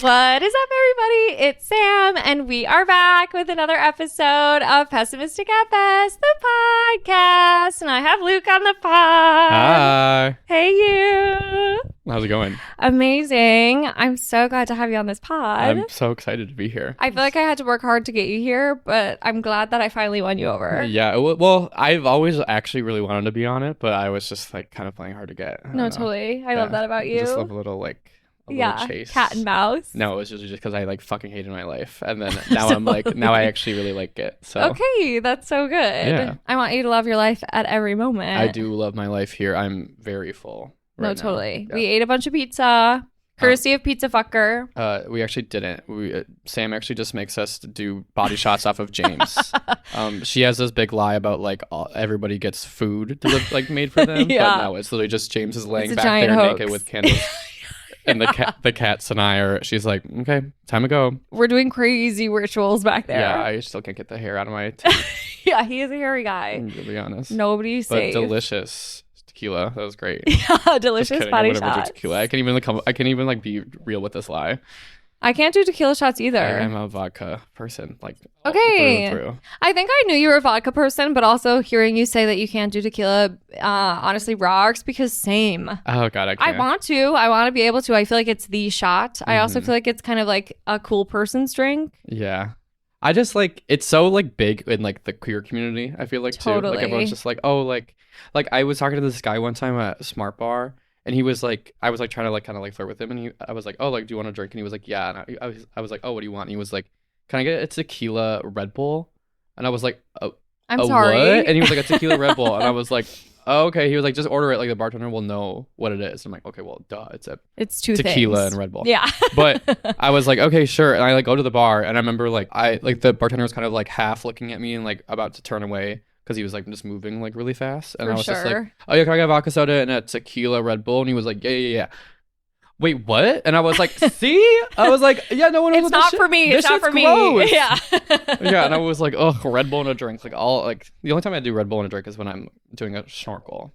What is up, everybody? It's Sam, and we are back with another episode of Pessimistic at Best, the podcast. And I have Luke on the pod. Hi. Hey, you. How's it going? Amazing. I'm so glad to have you on this pod. I'm so excited to be here. I feel like I had to work hard to get you here, but I'm glad that I finally won you over. Yeah, well, I've always actually really wanted to be on it, but I was just like kind of playing hard to get. I don't know. Totally. I love that about you. Just love a little little chase. Cat and mouse. No, it was just because I like fucking hated my life, and then now I'm like, now I actually really like it. So okay, that's so good. Yeah. I want you to love your life at every moment. I do love my life here. I'm very full. Right now. Totally. Yeah. We ate a bunch of pizza, courtesy of Pizza Fucker. We actually didn't. Sam actually just makes us do body shots off of James. She has this big lie about like everybody gets food made for them. Yeah. But no, it's literally just James is laying back giant there hoax. naked with candles. And the cats and I she's like, okay, time to go. We're doing crazy rituals back there. Yeah, I still can't get the hair out of my teeth, Yeah, he is a hairy guy. to be honest. Nobody's But safe. delicious tequila. That was great. Yeah, delicious body I would never do shots. tequila. I can even like be real with this lie. I can't do tequila shots either. I'm a vodka person, like Okay. through and through. I think I knew you were a vodka person, but also hearing you say that you can't do tequila honestly rocks because same. Oh god, I I can't. want to be able to. I feel like it's the shot. I also Mhm. feel like it's kind of like a cool person's drink. Yeah. I just like it's so like big in like the queer community. I feel like too. Totally. Like everyone's just like, oh, like I was talking to this guy one time at a Smart Bar, and he was like, I was like trying to like kind of like flirt with him, and I was like, oh, like do you want a drink? And he was like, yeah. And I was like, oh, what do you want? And he was like, can I get a tequila Red Bull? And I was like, oh, I'm a sorry. what? And he was like, a tequila Red Bull, and I was like, oh, okay. He was like, just order it. Like the bartender will know what it is. I'm like, okay, well, duh, It's two tequila things. and Red Bull. Yeah. But I was like, okay, sure. And I like go to the bar, and I remember like the bartender was kind of like half looking at me and like about to turn away because he was like just moving like really fast. And For I was just like, sure. oh yeah, can I get a vodka soda and a tequila Red Bull? And he was like, yeah. Wait, what? And I was like, see? I was like, yeah, no one knows It's what not this for me. this It's not shit's for me. gross. Yeah. Yeah, and I was like, oh, Red Bull and a drink. Like the only time I do Red Bull and a drink is when I'm doing a snorkel.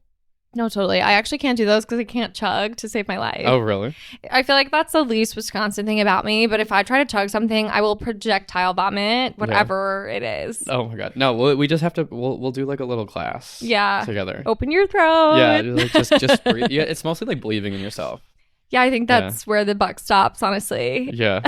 No, totally. I actually can't do those because I can't chug to save my life. Oh, really? I feel like that's the least Wisconsin thing about me. But if I try to chug something, I will projectile vomit, whatever it is. Oh my god. No, we just have to. We'll do like a little class. Yeah. Together. Open your throat. Yeah, just breathe. Yeah, it's mostly like believing in yourself. Yeah, I think that's where the buck stops, honestly. Yeah.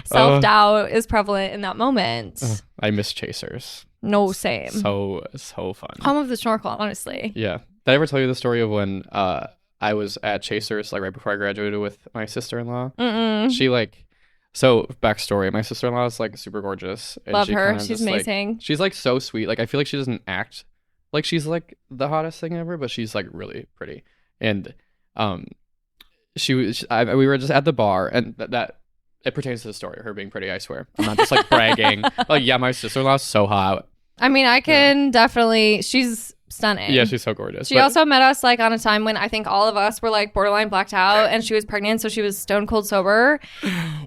Self-doubt is prevalent in that moment. I miss chasers. No, same. So fun. Home of the snorkel, honestly. Yeah. Did I ever tell you the story of when I was at Chasers like right before I graduated with my sister-in-law? Mm-mm. She like so backstory. My sister-in-law is like super gorgeous. And Love she her. kinda She's just, like, amazing. she's like so sweet. Like I feel like she doesn't act like she's like the hottest thing ever, but she's like really pretty. And we were just at the bar, and that it pertains to the story, her being pretty, I swear. I'm not just like bragging. Like, yeah, my sister-in-law is so hot. I mean, I can definitely... She's stunning. Yeah, she's so gorgeous. She also met us like on a time when I think all of us were like borderline blacked out, and she was pregnant, so she was stone cold sober.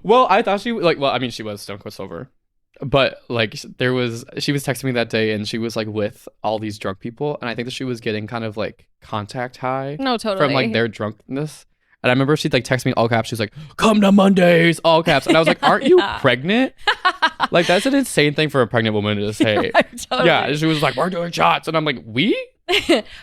Well, I thought she was stone cold sober. But like she was texting me that day, and she was like with all these drunk people, and I think that she was getting kind of like contact high No, totally. from like their drunkenness. And I remember she'd like text me all caps. She's like, "Come to Mondays," all caps. And I was like, "Aren't you pregnant?" Like that's an insane thing for a pregnant woman to say. Totally. Yeah, and she was like, "We're doing shots," and I'm like, "We?"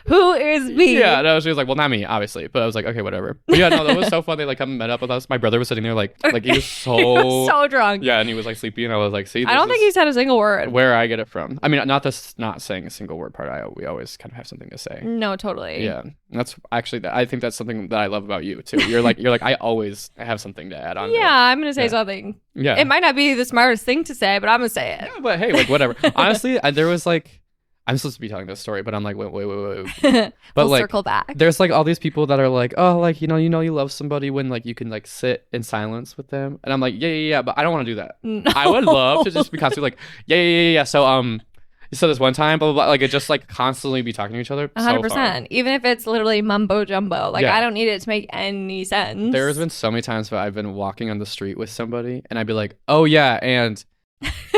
Who is me? Yeah, no, she was like, well, not me, obviously, but I was like, okay, whatever. But yeah, no, that was so fun. They like come and met up with us. My brother was sitting there like he was so He was so drunk. yeah, and he was like sleepy, and I was like, see, I don't think he said a single word. where I get it from. I mean, not saying a single word part. We always kind of have something to say. No, totally. Yeah, that's actually I think that's something that I love about you too. You're like I always have something to add on. Yeah, I'm gonna say Yeah. something. Yeah. It might not be the smartest thing to say, but I'm gonna say it. Yeah, but hey, like whatever. Honestly, there was like I'm supposed to be telling this story, but I'm like wait. But we'll like circle back. there's like all these people that are like, oh, like you love somebody when like you can like sit in silence with them, and I'm like, yeah, but I don't want to do that. No. I would love to just be constantly like, yeah. So you said this one time, blah blah blah. Like it just like constantly be talking to each other. 100%. Even if it's literally mumbo jumbo, like Yeah. I don't need it to make any sense. There's been so many times where I've been walking on the street with somebody, and I'd be like, oh yeah, and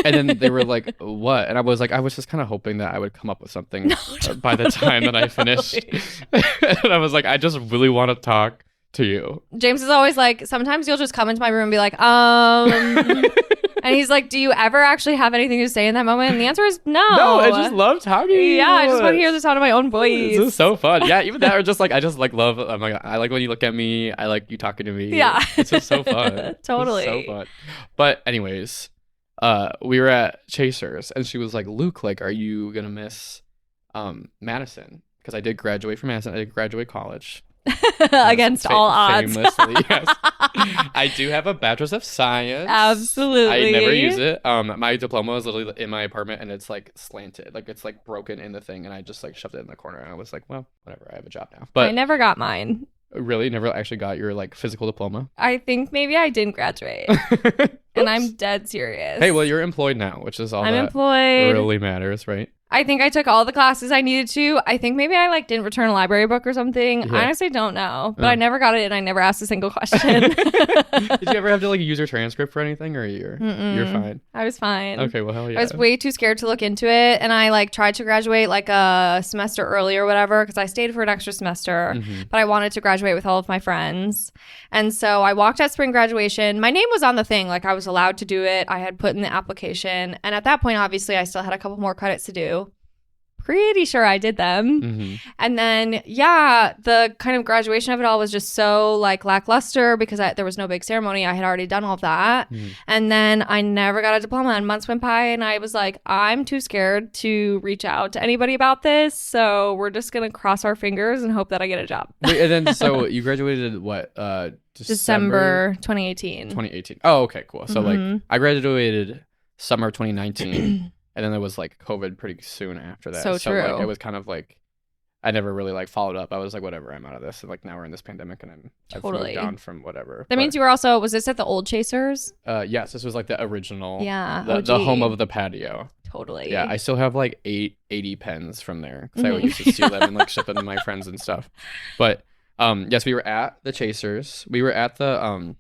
then they were like, what? And I was just kind of hoping that I would come up with something by the time that I finished. And I was like, I just really want to talk to you? James is always like, sometimes you'll just come into my room and be like, and he's like, do you ever actually have anything to say in that moment? And the answer is no. No, I just love talking to you. Yeah, I just want to hear the sound of my own voice. This is so fun. Yeah, even that, or just like, I just like love, I'm like, I like when you look at me. I like you talking to me. Yeah. It's just so fun. Totally. It's so fun. But anyways, we were at Chasers and she was like, Luke, like, are you going to miss Madison? Because I did graduate from Madison. I did graduate college. Against all odds. Famously, yes. I do have a bachelor's of science. Absolutely. I never use it. My diploma is literally in my apartment and it's like slanted. Like it's like broken in the thing and I just like shoved it in the corner and I was like, well, whatever, I have a job now. But I never got mine. Really? Never actually got your like physical diploma? I think maybe I didn't graduate. And I'm dead serious. Hey, well, you're employed now, which is all I'm that employed. really matters, right? I think I took all the classes I needed to. I think maybe I like didn't return a library book or something. Yeah. I honestly don't know. But I never got it and I never asked a single question. Did you ever have to like use your transcript for anything or you're fine? I was fine. Okay, well, hell yeah. I was way too scared to look into it. And I like tried to graduate like a semester early or whatever because I stayed for an extra semester. But I wanted to graduate with all of my friends. And so I walked at spring graduation. My name was on the thing. Like I was allowed to do it. I had put in the application. And at that point, obviously, I still had a couple more credits to do. Pretty sure I did them. And then, yeah, the kind of graduation of it all was just so like lackluster because there was no big ceremony. I had already done all of that. And then I never got a diploma and months went by and I was like, I'm too scared to reach out to anybody about this. So we're just going to cross our fingers and hope that I get a job. Wait, and then, so you graduated what? December 2018. 2018. Oh, okay, cool. So like I graduated summer of 2019. And then there was like COVID pretty soon after that. So true. Like, it was kind of like, I never really like followed up. I was like, whatever, I'm out of this. And like now we're in this pandemic and I've moved on from whatever. That means you were also, was this at the old Chasers? Yes, this was like the original. Yeah. The home of the patio. Totally. Yeah, I still have like 80 pens from there because I used to steal them and like ship them to my friends and stuff. But yes, we were at the Chasers. We were at the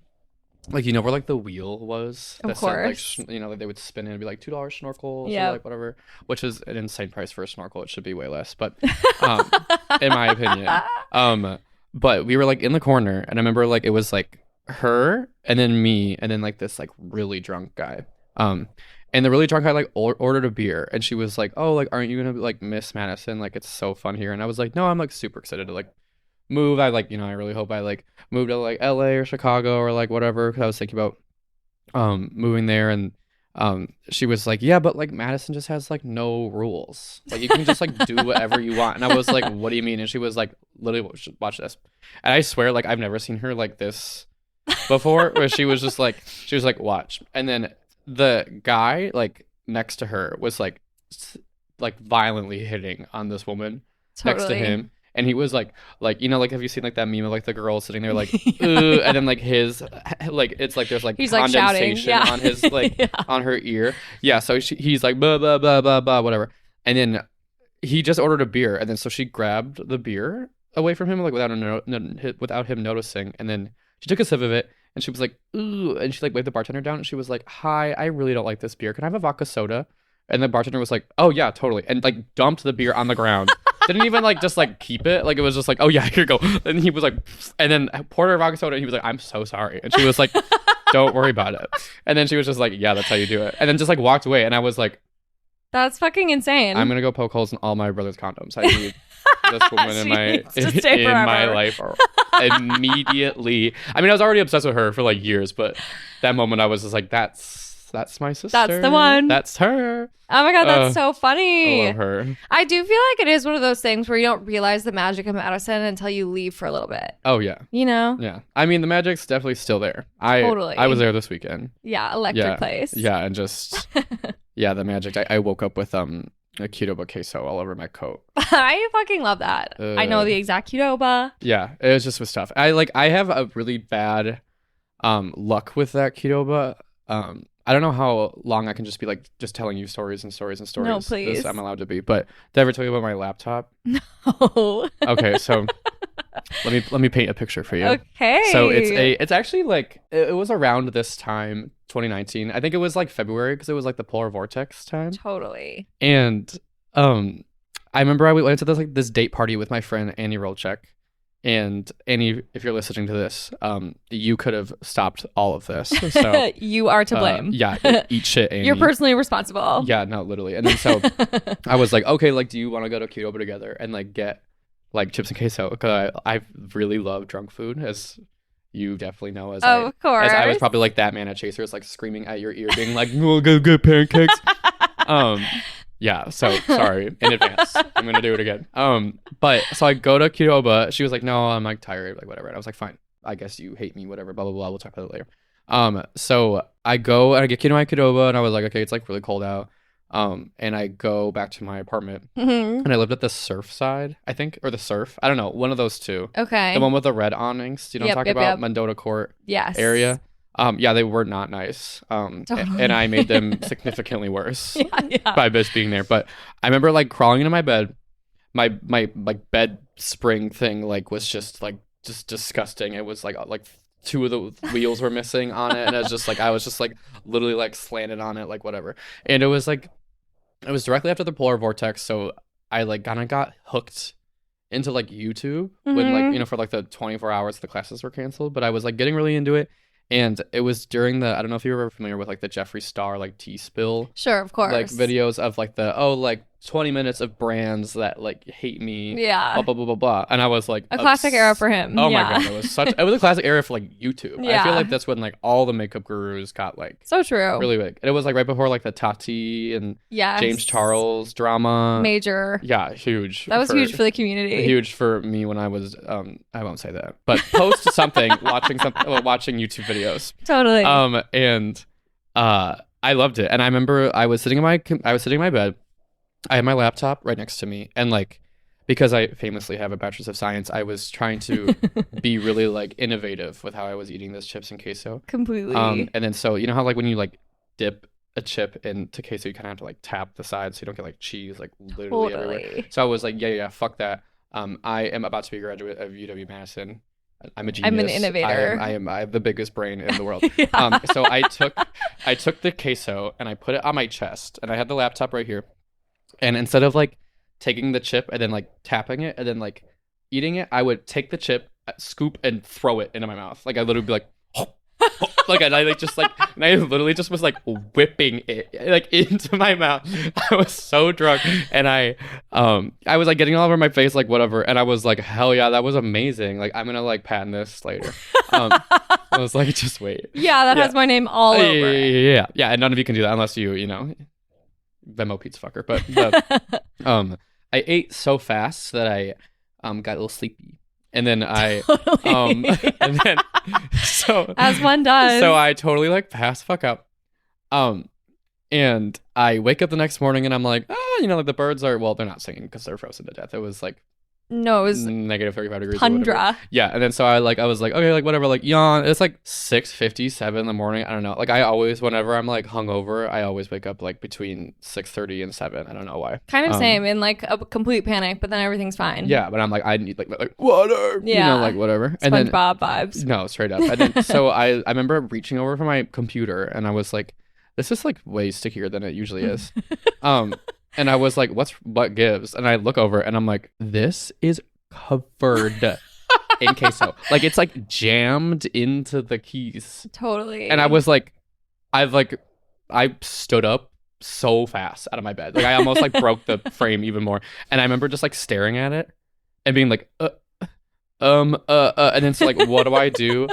like, you know where like the wheel was? Of course. Like, you know, like, they would spin it and be like $2 snorkels or like whatever, which is an insane price for a snorkel. It should be way less, but in my opinion. But we were like in the corner and I remember like it was like her and then me and then like this like really drunk guy. And the really drunk guy like ordered a beer and she was like, oh, like, aren't you gonna like miss Madison? Like, it's so fun here. And I was like, no, I'm like super excited to like move. I like, you know, I really hope I like move to like LA or Chicago or like whatever, because I was thinking about moving there. And she was like, yeah, but like Madison just has like no rules, like you can just like do whatever you want. And I was like, what do you mean? And she was like, literally, watch this. And I swear, like, I've never seen her like this before, where she was like watch. And then the guy like next to her was like violently hitting on this woman next to him. And he was like, you know, like, have you seen like that meme of like the girl sitting there like, ooh, and then like his, like, it's like there's like he's condensation like on his like on her ear. Yeah. So he's like, blah, blah, blah, blah, blah, whatever. And then he just ordered a beer. And then so she grabbed the beer away from him like without him noticing. And then she took a sip of it and she was like, ooh. And she like waved the bartender down and she was like, hi, I really don't like this beer. Can I have a vodka soda? And the bartender was like, oh yeah, totally. And like dumped the beer on the ground. Didn't even like just like keep it. Like it was just like, oh yeah, here you go. And he was like, and then poured her a vodka soda and he was like, I'm so sorry. And she was like, don't worry about it. And then she was just like, yeah, that's how you do it. And then just like walked away. And I was like, that's fucking insane. I'm gonna go poke holes in all my brother's condoms. I need this woman in my life immediately. I mean, I was already obsessed with her for like years, but that moment I was just like, that's my sister. That's the one. That's her. Oh my God, that's so funny. I love her. I do feel like it is one of those things where you don't realize the magic of Madison until you leave for a little bit. Oh yeah. You know? Yeah. I mean, the magic's definitely still there. Totally. I was there this weekend. Yeah, electric place. Yeah, and just yeah, the magic. I woke up with a Qdoba queso all over my coat. I fucking love that. I know the exact Qdoba. Yeah, it was just was tough. I have a really bad luck with that Qdoba. I don't know how long I can just be like just telling you stories and stories and stories. No, please. I'm allowed to be. But did I ever tell you about my laptop? No. Okay, so let me paint a picture for you. Okay. So it's actually like it was around this time, 2019. I think it was like February because it was like the polar vortex time. Totally. And I remember I went to this date party with my friend Annie Rolchek. And Annie, if you're listening to this, you could have stopped all of this. So you are to blame. Yeah, eat shit, Annie. You're personally responsible. Yeah, no, literally. And then so I was like, okay, like, do you want to go to Qdoba together and like get like chips and queso? Because I really love drunk food, as you definitely know. As course. As I was probably like that man at Chasers, like screaming at your ear, being like, "We'll go get pancakes." Yeah, so sorry in advance. I'm gonna do it again. But so I go to Qdoba. She was like, "No, I'm like tired, like whatever." And I was like, "Fine, I guess you hate me, whatever." Blah blah blah. We'll talk about it later. So I go and I get to my Qdoba, and I was like, "Okay, it's like really cold out." And I go back to my apartment, and I lived at the Surf side, I think, or the Surf. I don't know, one of those two. Okay. The one with the red awnings. Do you know what I'm talking about? Yep. Mendota Court. Yes. Area. Yeah, they were not nice. Totally. And I made them significantly worse by just being there. But I remember like crawling into my bed. My like bed spring thing like was just disgusting. It was like two of the wheels were missing on it, and I was just like literally like slanted on it, like whatever. And it was directly after the polar vortex, so I like kind of got hooked into like YouTube when like, you know, for like the 24 hours the classes were canceled. But I was like getting really into it. And it was during I don't know if you're ever familiar with like the Jeffree Star like tea spill. Sure, of course. Like videos of like like 20 minutes of brands that like hate me. Yeah. Blah, blah, blah, blah, blah. And I was like. A classic era for him. Oh my God. It was a classic era for like YouTube. Yeah. I feel like that's when like all the makeup gurus got like. So true. Really big. And it was like right before like the Tati and James Charles drama. Major. Yeah, huge. That was huge for the community. Huge for me when I was, I won't say that. But post something, watching YouTube videos. Totally. And I loved it. And I remember I was sitting in my bed. I had my laptop right next to me, and like because I famously have a bachelor's of science, I was trying to be really like innovative with how I was eating this chips and queso. Completely. And then so you know how like when you like dip a chip into queso, you kind of have to like tap the sides so you don't get like cheese like literally everywhere. So I was like, yeah, fuck that. I am about to be a graduate of UW-Madison. I'm a genius. I'm an innovator. I have the biggest brain in the world. Yeah. So I took the queso and I put it on my chest, and I had the laptop right here. And instead of like taking the chip and then like tapping it and then like eating it, I would take the chip, scoop, and throw it into my mouth. Like I literally be like, like I like just like, and I literally just was like whipping it like into my mouth. I was so drunk, and I was like getting all over my face, like whatever. And I was like, hell yeah, that was amazing. Like I'm gonna like patent this later. I was like, just wait. Yeah, that has my name all over it. Yeah. And none of you can do that unless you know. Venmo pizza fucker. But I ate so fast that I got a little sleepy, and then I and then so as one does. So I totally like passed fuck up, and I wake up the next morning and I'm like, you know, like the birds are, well, they're not singing because they're frozen to death. It was like. No, it was negative 35 degrees. Tundra. Yeah, and then so I was like, okay, like whatever, like yawn. It's like 6:57 in the morning. I don't know. Like I always, whenever I'm like hungover, I always wake up like between 6:30 and 7. I don't know why. Kind of same in like a complete panic, but then everything's fine. Yeah, but I'm like, I need like water. Yeah, you know, like whatever. SpongeBob and then vibes. No, straight up. And then so I remember reaching over for my computer, and I was like, this is like way stickier than it usually is. And I was like, what gives? And I look over and I'm like, this is covered in queso. Like it's like jammed into the keys. Totally. And I was like, I stood up so fast out of my bed. Like I almost like broke the frame even more. And I remember just like staring at it and being like, and then so like, what do I do?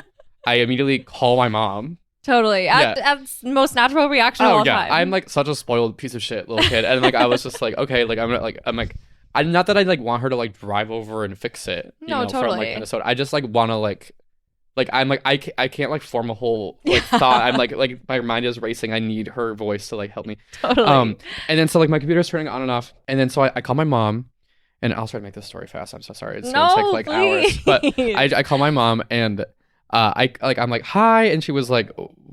I immediately call my mom. Totally. That's most natural reaction of all time. I'm like such a spoiled piece of shit little kid. And like I was just like, okay, like I'm like not that I like want her to like drive over and fix it. You know, totally. From like Minnesota. I just like want to like I'm like I can't like form a whole like thought. I'm like my mind is racing. I need her voice to like help me. Totally. And then so like my computer's turning on and off. And then so I call my mom, and I'll try to make this story fast. I'm so sorry. It's gonna take like hours. But I call my mom, and I'm like, hi, and she was like,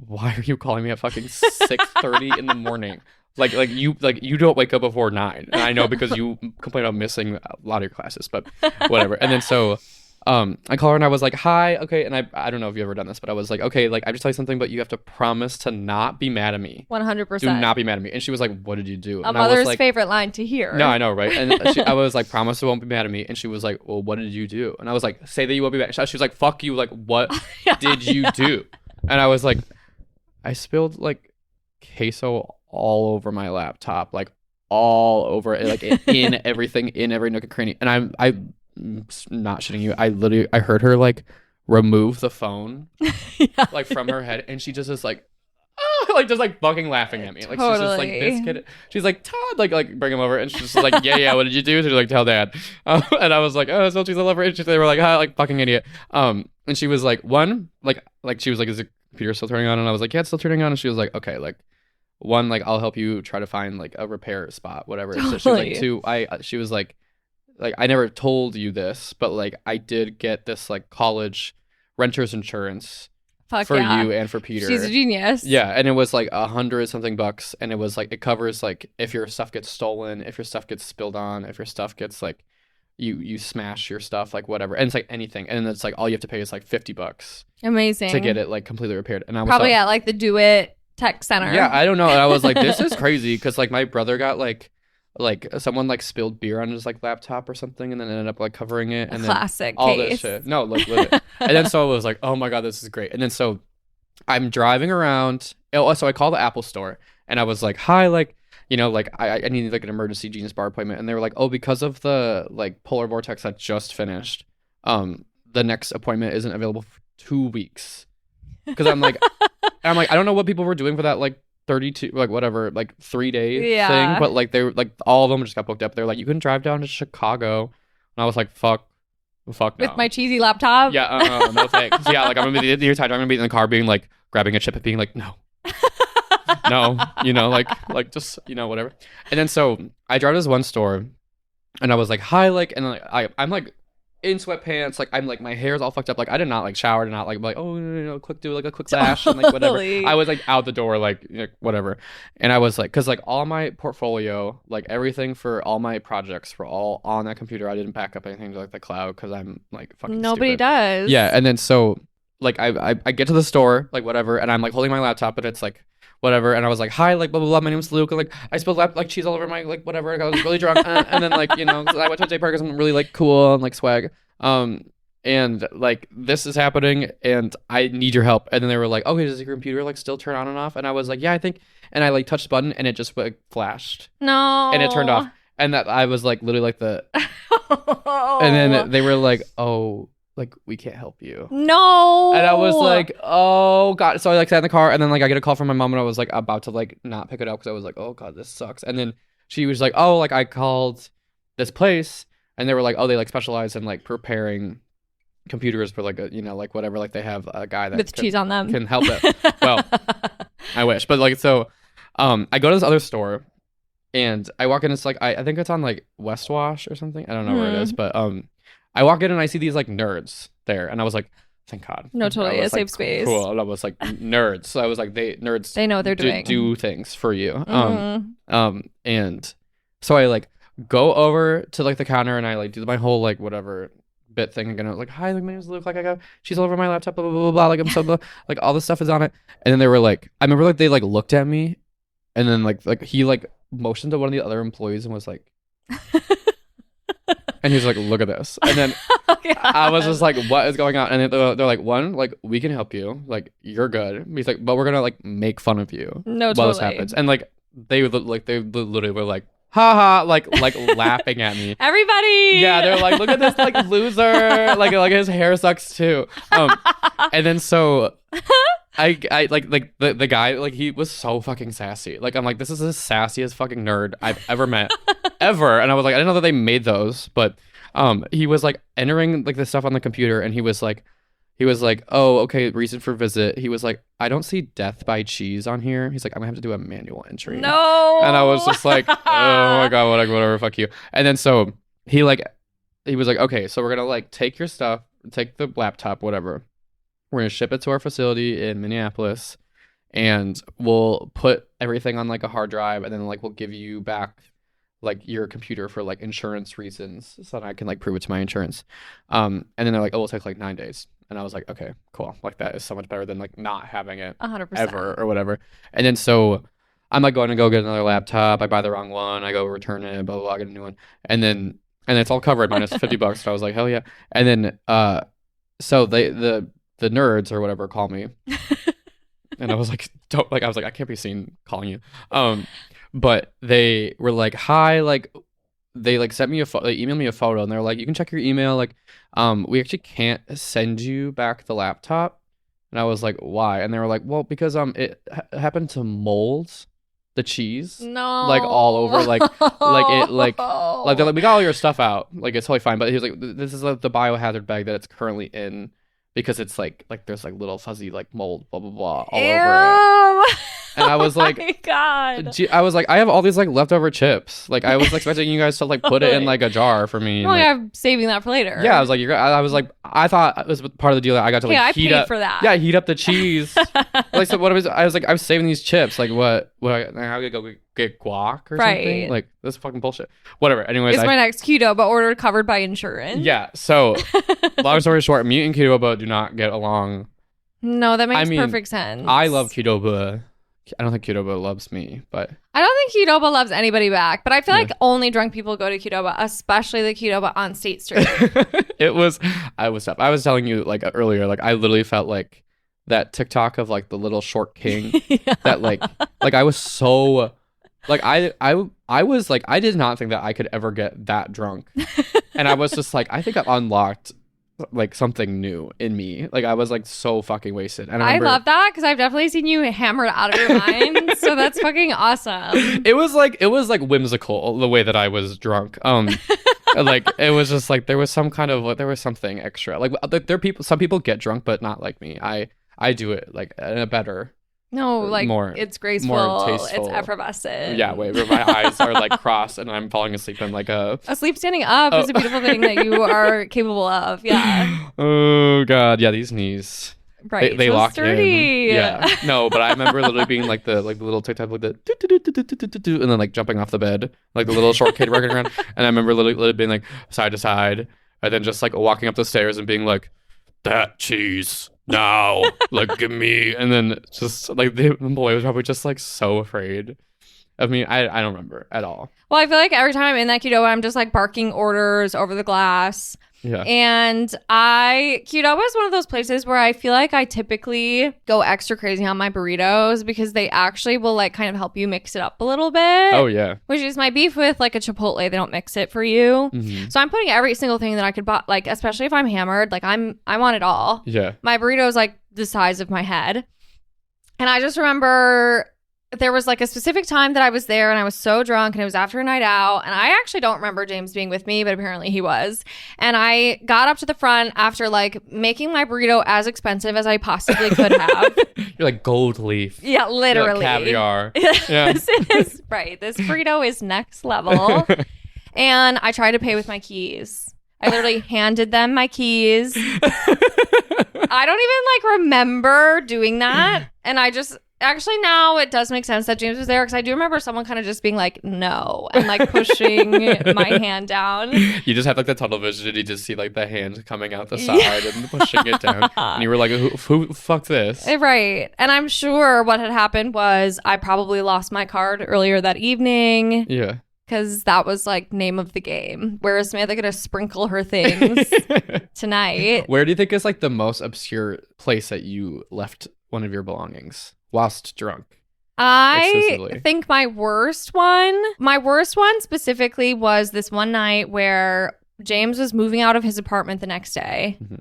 why are you calling me at fucking 6:30 in the morning? Like you don't wake up before 9, and I know because you complain about missing a lot of your classes, but whatever. And then so I call her and I was like, hi, okay, and I don't know if you've ever done this, but I was like, okay, like I just tell you something, but you have to promise to not be mad at me. 100%. Do not be mad at me. And she was like, what did you do? A And I was mother's like, favorite line to hear. no, I know, right? And I was like, promise you won't be mad at me. And she was like, well, what did you do? And I was like, say that you won't be mad. She was like, fuck you. Like, what did you do? And I was like, I spilled like queso all over my laptop, like all over it, like in everything, in every nook and cranny. And I'm not shitting you. I heard her like remove the phone like from her head, and she just is like, oh, like just like fucking laughing at me. Like she's just like, this kid. She's like, Todd, like bring him over, and she's just like, yeah, what did you do? She's like, tell dad. And I was like, oh, so she's a lover. And they were like, like fucking idiot. And she was like, one, like she was like, is the computer still turning on? And I was like, yeah, it's still turning on. And she was like, okay, like one, like I'll help you try to find like a repair spot, whatever. So she was like, two, she was like I never told you this, but like I did get this like college renter's insurance for you and for Peter. She's a genius. Yeah, and it was like $100 something bucks, and it was like it covers like if your stuff gets stolen, if your stuff gets spilled on, if your stuff gets like you smash your stuff, like whatever, and it's like anything, and it's like all you have to pay is like $50. Amazing. To get it like completely repaired. And I was probably at like the Do It Tech Center. Yeah, I don't know. And I was like, this is crazy because like my brother got like someone like spilled beer on his like laptop or something, and then ended up like covering it, and classic then all case. this shit. No, like legit. And then so it was like, oh my god, this is great. And then so I'm driving around. Oh, so I call the Apple store, and I was like, hi, like like I need like an emergency Genius Bar appointment, and they were like, oh, because of the like polar vortex that just finished, the next appointment isn't available for 2 weeks. Because I'm like, I don't know what people were doing for that like 32 like whatever like 3-day thing, but like they were like all of them just got booked up. They're like, you can drive down to Chicago, and I was like, fuck no. With my cheesy laptop. Yeah, no thanks. Yeah, like I'm gonna be the entire time I'm gonna be in the car being like grabbing a chip and being like, no, like just whatever. And then so I drive to this one store, and I was like, hi, like, and like I'm like in sweatpants, like I'm like my hair's all fucked up, like I did not like shower, did not like oh quick do like a quick lash and like whatever. I was like out the door like whatever, and I was like, because like all my portfolio, like everything for all my projects were all on that computer. I didn't back up anything to like the cloud because I'm like fucking nobody stupid. Does. Yeah, and then so like I get to the store like whatever, and I'm like holding my laptop, and it's like whatever, and I was like, hi, like blah blah blah, my name's Luke, and like I spilled like cheese all over my like whatever, I was really drunk, and then like I went to a day park because I'm really like cool and like swag, and like this is happening and I need your help. And then they were like, okay, does your computer like still turn on and off? And I was like, yeah, I think. And I like touched the button and it just like flashed. No. And it turned off, and that I was like literally like the and then they were like, oh, like we can't help you. No. And I was like, oh god. So I like sat in the car, and then like I get a call from my mom, and I was like about to like not pick it up because I was like, oh god, this sucks. And then she was like, oh, like I called this place, and they were like, oh, they like specialize in like preparing computers for like a like whatever, like they have a guy that with cheese on them can help it. Well, I wish, but like so I go to this other store, and I walk in, it's like I think it's on like West Wash or something, I don't know where it is, but I walk in and I see these like nerds there, and I was and thank god. No, totally a safe like, space. Cool. And I was like, nerds. So I was like, they know what they're doing, do things for you. And so I like go over to like the counter, and I like do my whole like whatever bit thing again. I was like, hi, like my name's Luke, like I got she's all over my laptop, blah blah blah blah, like I'm so blah, like all this stuff is on it. And then they were like, I remember like they like looked at me, and then like he like motioned to one of the other employees and was like and he was like, look at this. And then I was just like, what is going on? And they're like, one, like we can help you, like you're good. He's like, but we're gonna like make fun of you while this happens. And like they literally were like, haha, like laughing at me. Everybody. Yeah, they're like, look at this like loser, like his hair sucks too. And then so I like the guy, like he was so fucking sassy. Like I'm like, this is the sassiest fucking nerd I've ever met. Ever. And I was like, I didn't know that they made those, but he was like entering like the stuff on the computer, and he was like, oh, okay, reason for visit. He was like, I don't see death by cheese on here. He's like, I'm gonna have to do a manual entry. No. And I was just like, oh my god, whatever, fuck you. And then so he was like, okay, so we're gonna like take your stuff, take the laptop, whatever. We're gonna ship it to our facility in Minneapolis, and we'll put everything on like a hard drive, and then like we'll give you back like your computer for like insurance reasons so that I can like prove it to my insurance. And then they're like, oh, it'll take like 9 days. And I was like, okay, cool. Like that is so much better than like not having it 100%. ever or whatever. And then so I'm like going to go get another laptop. I buy the wrong one. I go return it, blah, blah, blah, get a new one. And it's all covered minus $50. So I was like, hell yeah. And then, so the nerds or whatever call me. And I was like, don't, like, I was like, I can't be seen calling you. But they were like, hi, like, they like sent me they emailed me a photo and they're like, you can check your email. Like, we actually can't send you back the laptop. And I was like, why? And they were like, well, because it happened to mold the cheese. No. Like all over, like they're like, we got all your stuff out. Like, it's totally fine. But he was like, this is like the biohazard bag that it's currently in because it's like there's like little fuzzy like mold, blah, blah, blah, all over it. And I was like, oh my God. I was like, I have all these like leftover chips. Like I was expecting you guys to like put it in like a jar for me. Well, like, I'm saving that for later. Yeah, I was like, I thought it was part of the deal that I got to like heat up for that. Yeah, heat up the cheese. Like, so what I was like, I was saving these chips. Like, what? I gotta go get guac or something? Like, this is fucking bullshit. Whatever. Anyways, it's my next Qdoba order covered by insurance. Yeah. So, long story short, me and Qdoba do not get along. No, that makes perfect sense. I love Qdoba. I don't think Qdoba loves me, but I don't think Qdoba loves anybody back. But I feel like only drunk people go to Qdoba, especially the Qdoba on State Street. I was telling you like earlier, like I literally felt like that TikTok of like the little short king that like I was so like I was like I did not think that I could ever get that drunk, and I was just like I think I've unlocked like something new in me. Like I was like so fucking wasted. And I love that because I've definitely seen you hammered out of your mind. So that's fucking awesome. It was like whimsical the way that I was drunk. Like it was just like there was some kind of there was something extra. Like some people get drunk, but not like me. I do it like in a better. No, like more, it's graceful, more tasteful. It's effervescent. Yeah, where my eyes are like crossed and I'm falling asleep in like a sleep standing up is a beautiful thing that you are capable of. Yeah. Oh God, yeah, these knees. Right, they so lock sturdy. in. Yeah, no, but I remember literally being like the little TikTok like the and then like jumping off the bed like the little short kid running around, and I remember literally being like side to side, and then just like walking up the stairs and being like, that cheese. Now, like, give me, and then just like the boy was probably just like so afraid of me. I don't remember at all. Well, I feel like every time I'm in that Qdoba, I'm just like barking orders over the glass. Yeah. And Qdoba is one of those places where I feel like I typically go extra crazy on my burritos because they actually will like kind of help you mix it up a little bit. Oh yeah. Which is my beef with like a Chipotle. They don't mix it for you. Mm-hmm. So I'm putting every single thing that I could buy, like especially if I'm hammered, like I want it all. Yeah. My burrito is like the size of my head. And I just remember there was like a specific time that I was there and I was so drunk and it was after a night out, and I actually don't remember James being with me, but apparently he was. And I got up to the front after like making my burrito as expensive as I possibly could have. You're like gold leaf. Yeah, literally. Like caviar. Yeah. This is right. This burrito is next level. And I tried to pay with my keys. I literally handed them my keys. I don't even like remember doing that. And I just actually now it does make sense that James was there because I do remember someone kind of just being like, no, and like pushing my hand down. You just have like the tunnel vision and you just see like the hand coming out the side and pushing it down. And you were like, who fucked this? Right. And I'm sure what had happened was I probably lost my card earlier that evening. Yeah. Because that was like name of the game. Where is Samantha gonna sprinkle her things tonight? Where do you think is like the most obscure place that you left one of your belongings whilst drunk? I think my worst one specifically was this one night where James was moving out of his apartment the next day. Mm-hmm.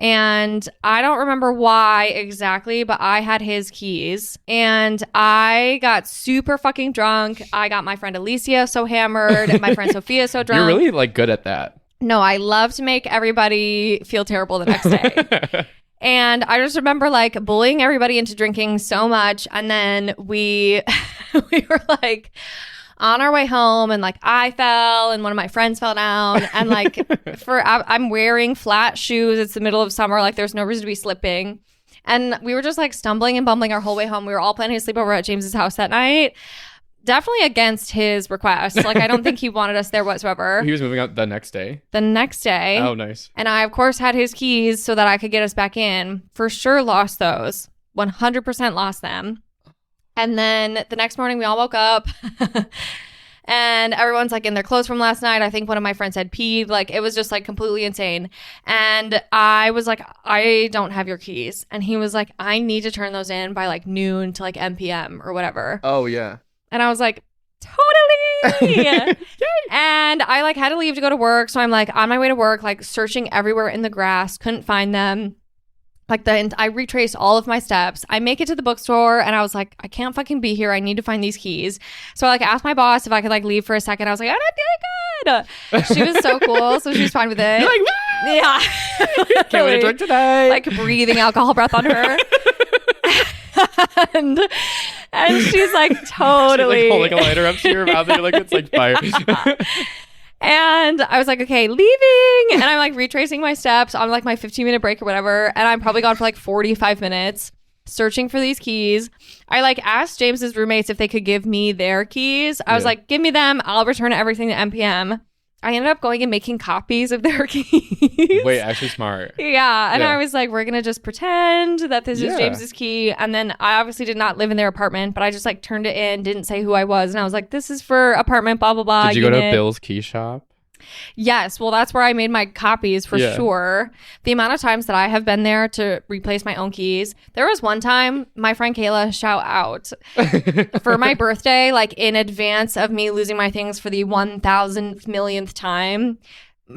And I don't remember why exactly, but I had his keys and I got super fucking drunk. I got my friend Alicia so hammered and my friend Sophia so drunk. You're really like good at that. No, I love to make everybody feel terrible the next day. And I just remember like bullying everybody into drinking so much. And then we were like on our way home and like I fell and one of my friends fell down and like I'm wearing flat shoes. It's the middle of summer. Like there's no reason to be slipping. And we were just like stumbling and bumbling our whole way home. We were all planning to sleep over at James's house that night. definitely against his request. Like, I don't think he wanted us there whatsoever. He was moving out the next day. The next day. Oh, nice. And I, of course, had his keys so that I could get us back in. For sure lost those. 100% lost them. And then the next morning we all woke up and everyone's like in their clothes from last night. I think one of my friends had peed. Like, it was just like completely insane. And I was like, I don't have your keys. And he was like, I need to turn those in by like noon to like MPM or whatever. Oh, yeah. And I was like, totally. And I like had to leave to go to work. So I'm like on my way to work, like searching everywhere in the grass, couldn't find them. Like I retraced all of my steps. I make it to the bookstore and I was like, I can't fucking be here. I need to find these keys. So I like asked my boss if I could like leave for a second. I was like, I'm not feeling good. She was so cool. So she was fine with it. You're like, yeah. Can't wait to drink tonight. Like breathing alcohol breath on her. and she's like, totally. She's like holding a lighter up to your mouth and you're like, it's like fire. And I was like, okay, leaving. And I'm like retracing my steps on like my 15-minute break or whatever. And I'm probably gone for like 45 minutes searching for these keys. I like asked James's roommates if they could give me their keys. I was like, give me them. I'll return everything to MPM. I ended up going and making copies of their keys. Wait, actually smart. Yeah. And I was like, we're going to just pretend that this is James's key. And then I obviously did not live in their apartment, but I just like turned it in, didn't say who I was. And I was like, this is for apartment, blah, blah, blah. Did you go to Bill's key shop? Yes. Well, that's where I made my copies for sure. The amount of times that I have been there to replace my own keys. There was one time, my friend Kayla, shout out, for my birthday, like in advance of me losing my things for the 1,000th millionth time.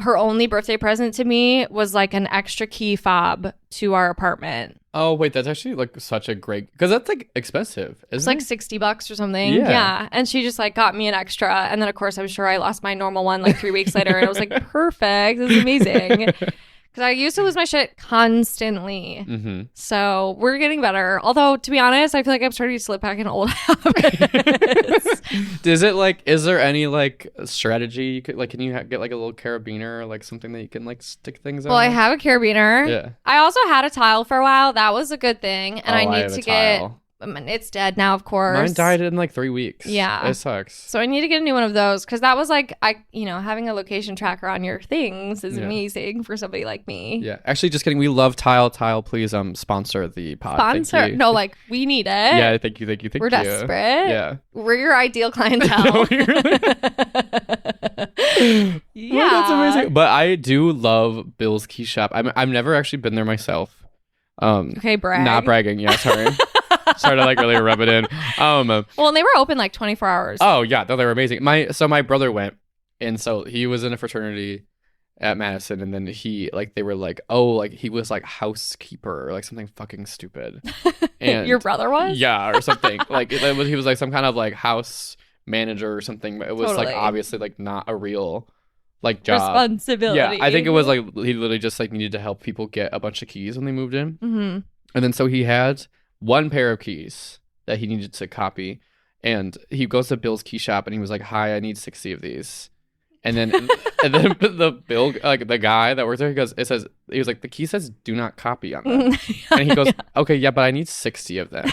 Her only birthday present to me was like an extra key fob to our apartment. Oh, wait, that's actually like such a great, because that's like expensive, isn't it? It's like $60 or something. Yeah. And she just like got me an extra. And then, of course, I'm sure I lost my normal one like 3 weeks later. And I was like, perfect. This is amazing. Because I used to lose my shit constantly. Mm-hmm. So we're getting better. Although, to be honest, I feel like I'm starting to slip back in old habits. Is there any like strategy you could, like, can you get like a little carabiner or like something that you can like stick things on? Well, I have a carabiner. Yeah. I also had a tile for a while. That was a good thing. And I need to get... tile. I mean, it's dead now, of course. Mine died in like 3 weeks. Yeah. It sucks. So I need to get a new one of those because that was like, having a location tracker on your things is amazing for somebody like me. Yeah. Actually, just kidding. We love Tile. Tile, please sponsor the pod. Sponsor? No, like we need it. Yeah, thank you. We're desperate. Yeah. We're your ideal clientele. Yeah. Oh, that's amazing. But I do love Bill's Key Shop. I've never actually been there myself. Okay, brag. Not bragging. Yeah, sorry. Sorry to like really rub it in. Well, and they were open like 24 hours. Oh yeah, no, they were amazing. My brother went, and so he was in a fraternity at Madison, and then they were like, oh, like he was like housekeeper or like something fucking stupid. And your brother was? Yeah, or something. Like he was like some kind of like house manager or something, but it was like obviously like not a real like job. Responsibility. Yeah, I think it was like he literally just like needed to help people get a bunch of keys when they moved in. Mm-hmm. And then so he had one pair of keys that he needed to copy, and he goes to Bill's Key Shop and he was like, hi, I need 60 of these. And then the Bill, like the guy that works there, he was like, the key says do not copy on them. And he goes, okay, yeah, but I need 60 of them.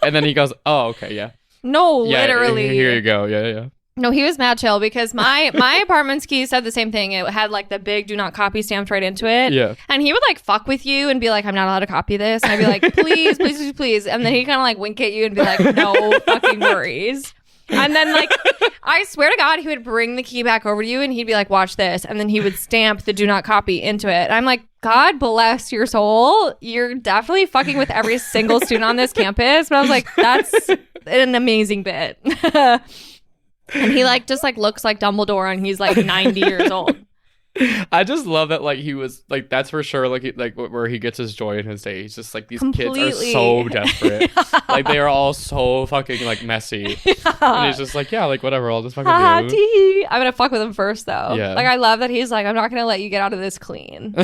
And then he goes, oh, okay, yeah. No, literally. Here you go. Yeah. No, he was mad chill because my apartment's key said the same thing. It had like the big do not copy stamped right into it. Yeah. And he would like fuck with you and be like, I'm not allowed to copy this. And I'd be like, please, please, please, please. And then he kind of like wink at you and be like, no fucking worries. And then like, I swear to God, he would bring the key back over to you and he'd be like, watch this. And then he would stamp the do not copy into it. And I'm like, God bless your soul. You're definitely fucking with every single student on this campus. But I was like, that's an amazing bit. And he like just like looks like Dumbledore and he's like 90 years old. I just love that like he was like that's for sure like where he gets his joy in his day. He's just like these kids are so desperate. Yeah. Like they are all so fucking like messy. Yeah. And he's just like, yeah, like whatever, I'll just fucking do. I'm gonna fuck with him first though. Yeah. Like I love that he's like, I'm not gonna let you get out of this clean.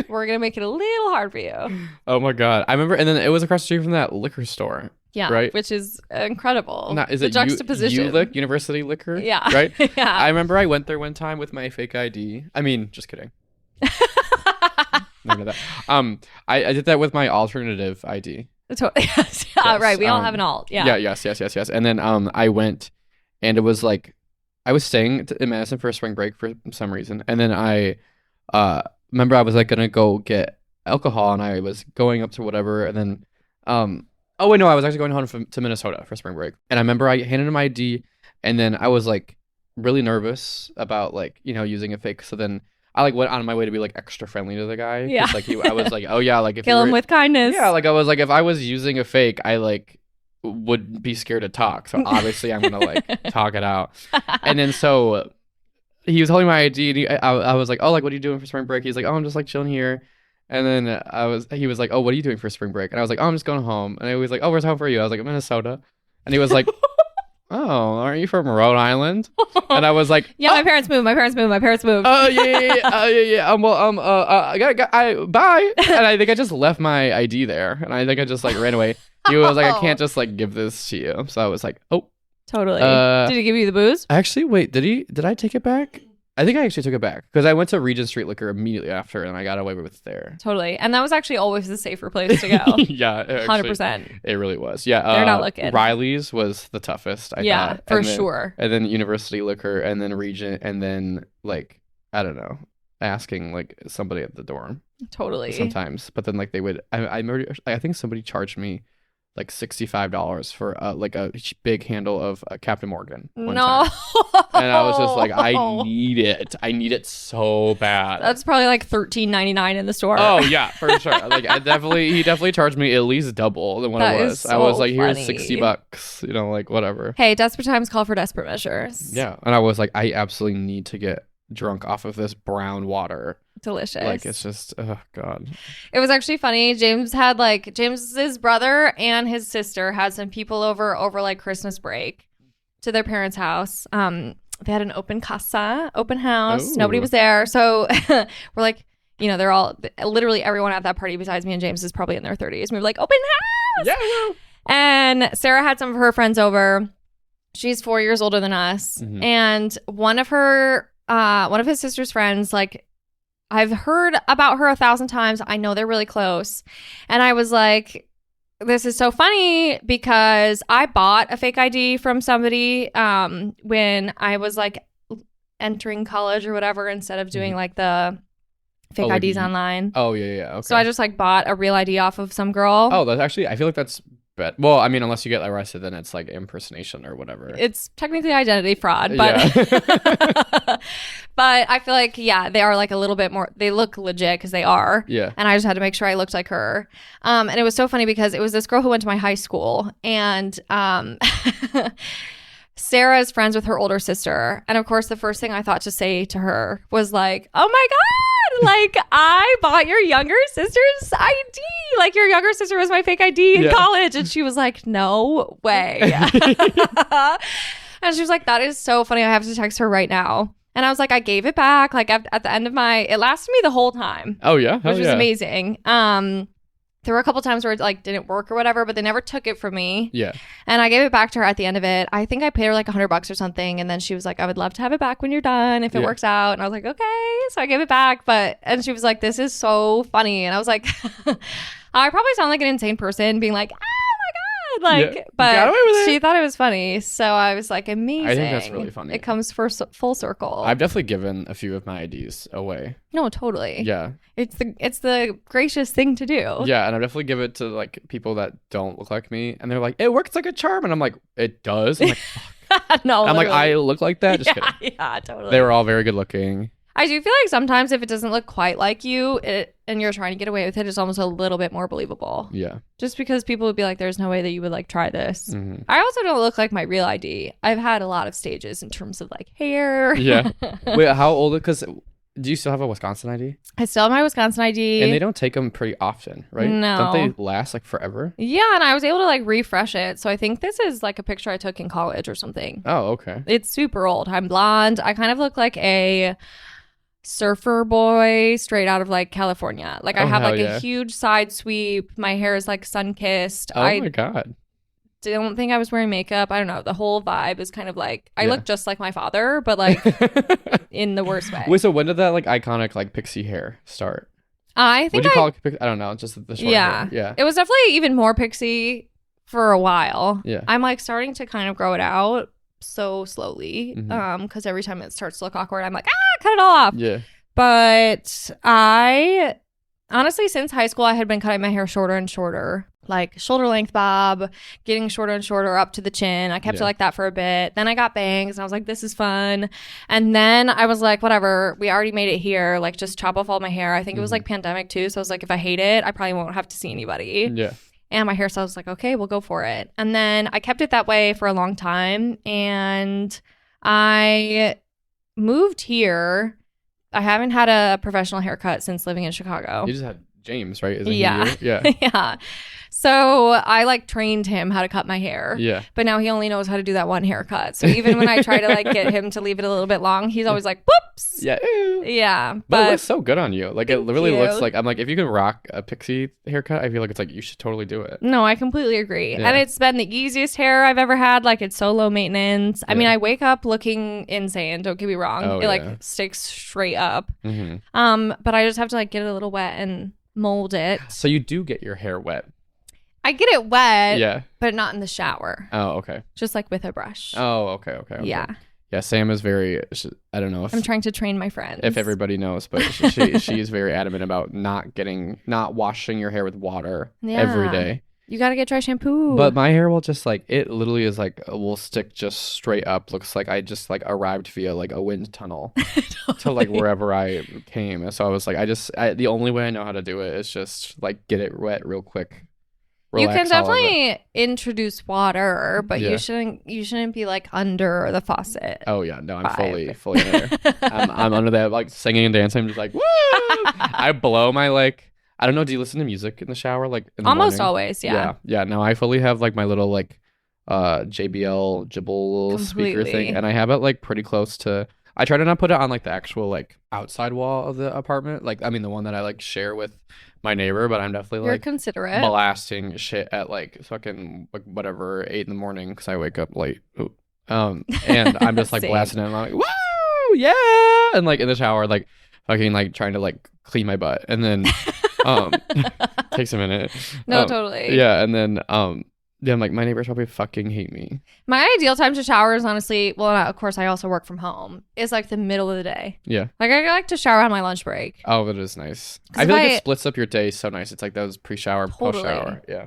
We're gonna make it a little hard for you. Oh my God. I remember, and then it was across the street from that liquor store. Yeah, right. Which is incredible. Is it juxtaposition? University Liquor? Yeah. Right? Yeah. I remember I went there one time with my fake ID. I mean, just kidding. None of that. I did that with my alternative ID. Totally. Yes. Right. We all have an alt. Yeah. Yeah. Yes. And then I went and it was like I was staying in Madison for spring break for some reason, and then I remember I was like gonna go get alcohol, and I was going up to whatever, and then oh wait, no, I was actually going home to Minnesota for spring break, and I remember I handed in my ID, and then I was like really nervous about like using a fake, so then I like went on my way to be like extra friendly to the guy. Yeah. Like I was like, oh yeah, like if kill him with kindness. Yeah, like I was like, if I was using a fake, I like would be scared to talk. So obviously I'm gonna like talk it out. And then so he was holding my ID, and I was like, oh, like what are you doing for spring break? He's like, oh, I'm just like chilling here. And then he was like, oh, what are you doing for spring break? And I was like, oh, I'm just going home. And he was like, oh, where's home for you? I was like, Minnesota. And he was like, oh, aren't you from Rhode Island? And I was like, yeah, my parents moved. Oh yeah. Bye. And I think I just left my ID there, and I think I just like ran away. He was like, I can't just like give this to you. So I was like, oh, totally. Did he give you the booze? Actually, wait, did I take it back? I think I actually took it back because I went to Regent Street Liquor immediately after, and I got away with it there. Totally. And that was actually always the safer place to go. Yeah. 100%. It really was. Yeah. They're not looking. Riley's was the toughest, I thought. For sure. And then University Liquor, and then Regent, and then like, I don't know, asking like somebody at the dorm. Totally. Sometimes. But then like they would, I think somebody charged me like $65 for like a big handle of Captain Morgan one time. And I was just like, I need it so bad. That's probably like $13.99 in the store. Oh yeah, for sure. Like he definitely charged me at least double than what it was. So I was like, funny. here's $60, like whatever. Hey, desperate times call for desperate measures. Yeah. And I was like, I absolutely need to get drunk off of this brown water. Delicious. Like it's just, oh god. It was actually funny. James's brother and his sister had some people over like Christmas break to their parents' house. They had an open house. Ooh. Nobody was there, so we're like, they're all literally everyone at that party besides me and James is probably in their 30s. We were like, open house. Yeah. And Sarah had some of her friends over. She's 4 years older than us, and one of his sister's friends, like, I've heard about her 1,000 times. I know they're really close. And I was like, this is so funny because I bought a fake ID from somebody when I was like entering college or whatever, instead of doing like the fake IDs online. Oh, yeah. Okay. So I just like bought a real ID off of some girl. Oh, that's actually, I feel like that's well, I mean, unless you get arrested, then it's like impersonation or whatever. It's technically identity fraud, but but I feel like, yeah, they are like a little bit more, they look legit because they are. Yeah. And I just had to make sure I looked like her. And it was so funny because it was this girl who went to my high school, and Sarah is friends with her older sister. And of course, the first thing I thought to say to her was like, oh my God, like I bought your younger sister's ID. Like your younger sister was my fake ID in college. And she was like, no way. And she was like, that is so funny. I have to text her right now. And I was like, I gave it back. Like at the end of it lasted me the whole time. Oh yeah. Which was amazing. There were a couple times where it like didn't work or whatever, but they never took it from me. Yeah. And I gave it back to her at the end of it. I think I paid her like $100 or something. And then she was like, I would love to have it back when you're done if it works out. And I was like, okay. So I gave it back. And she was like, this is so funny. And I was like, I probably sound like an insane person being like, but she thought it was funny. So I was like, amazing. I think that's really funny. It comes full circle. I've definitely given a few of my IDs away. No, totally. Yeah. It's the gracious thing to do. Yeah, and I definitely give it to like people that don't look like me, and they're like, it works like a charm, and I'm like, it does. I'm like, fuck. No, I'm like, I look like that. Just kidding. Yeah, totally. They were all very good looking. I do feel like sometimes if it doesn't look quite like you and you're trying to get away with it, it's almost a little bit more believable. Yeah. Just because people would be like, there's no way that you would like try this. Mm-hmm. I also don't look like my real ID. I've had a lot of stages in terms of like hair. Yeah. Wait, how old? Because do you still have a Wisconsin ID? I still have my Wisconsin ID. And they don't take them pretty often, right? No. Don't they last like forever? Yeah, and I was able to like refresh it. So I think this is like a picture I took in college or something. Oh, okay. It's super old. I'm blonde. I kind of look like a surfer boy straight out of like California. Like I have like a huge side sweep. My hair is like sun-kissed. Oh my God. Don't think I was wearing makeup. I don't know. The whole vibe is kind of like I look just like my father, but like in the worst way. Wait, so when did that like iconic like pixie hair start? I think Would you call it? I don't know. Just the short hair. Yeah. It was definitely even more pixie for a while. Yeah. I'm like starting to kind of grow it out. so slowly. Mhm. Because every time it starts to look awkward, I'm like, cut it all off. Yeah. But I honestly, since high school, I had been cutting my hair shorter and shorter, like shoulder length bob, getting shorter and shorter up to the chin. I kept it like that for a bit. Then I got bangs and I was like, this is fun. And then I was like, whatever, we already made it here. Like, just chop off all my hair. I think it was like pandemic too. So I was like, if I hate it, I probably won't have to see anybody. Yeah. And my hairstyle was like, okay, we'll go for it. And then I kept it that way for a long time. And I moved here. I haven't had a professional haircut since living in Chicago. You just had James, right? Isn't Yeah. he you? Yeah. Yeah. So I like trained him how to cut my hair. Yeah. But now he only knows how to do that one haircut. So even when I try to like get him to leave it a little bit long, he's always like, whoops. Yeah. Yeah. But it looks so good on you. Like, it really you. looks like, I'm like, if you can rock a pixie haircut, I feel like it's like, you should totally do it. No, I completely agree. Yeah. And it's been the easiest hair I've ever had. Like, it's so low maintenance. I mean, Yeah. I wake up looking insane. Don't get me wrong. Oh, It like yeah. sticks straight up. Mm-hmm. But I just have to like get it a little wet and mold it. So you do get your hair wet. I get it wet, Yeah. but not in the shower. Oh, okay. Just like with a brush. Oh, okay. Yeah. Yeah, Sam is very, I don't know if I'm trying to train my friends. if everybody knows, but she is very adamant about not washing your hair with water every day. You gotta get dry shampoo. But my hair will just like, it literally is like, will stick just straight up. Looks like I just like arrived via like a wind tunnel to like wherever I came. And so I was like, the only way I know how to do it is just like get it wet real quick. You can Relax all of it. definitely introduce water, but Yeah. you shouldn't be like under the faucet. Oh yeah, no, I'm Vibe. fully in there. I'm under that like singing and dancing. I'm just like, woo! I blow my like, I don't know. Do you listen to music in the shower? Like in the Almost morning? always, yeah. Yeah. No, I fully have like my little like JBL Jibble speaker thing, Completely. and I have it like pretty close to. I try to not put it on like the actual like outside wall of the apartment. Like, I mean, the one that I like share with my neighbor, but I'm definitely You're like considerate. blasting shit at like fucking like whatever 8 a.m. because I wake up late. Ooh. And I'm just like Same. blasting it. And I'm like, woo, yeah, and like in the shower, like fucking like trying to like clean my butt, and then takes a minute. No, totally. Yeah, and then yeah, I'm like, my neighbors probably fucking hate me. My ideal time to shower is honestly, well, of course, I also work from home, is like the middle of the day. Yeah. Like, I like to shower on my lunch break. Oh, that is nice. 'Cause I feel like if it splits up your day so nice. It's like those pre-shower, Totally. post-shower. Yeah.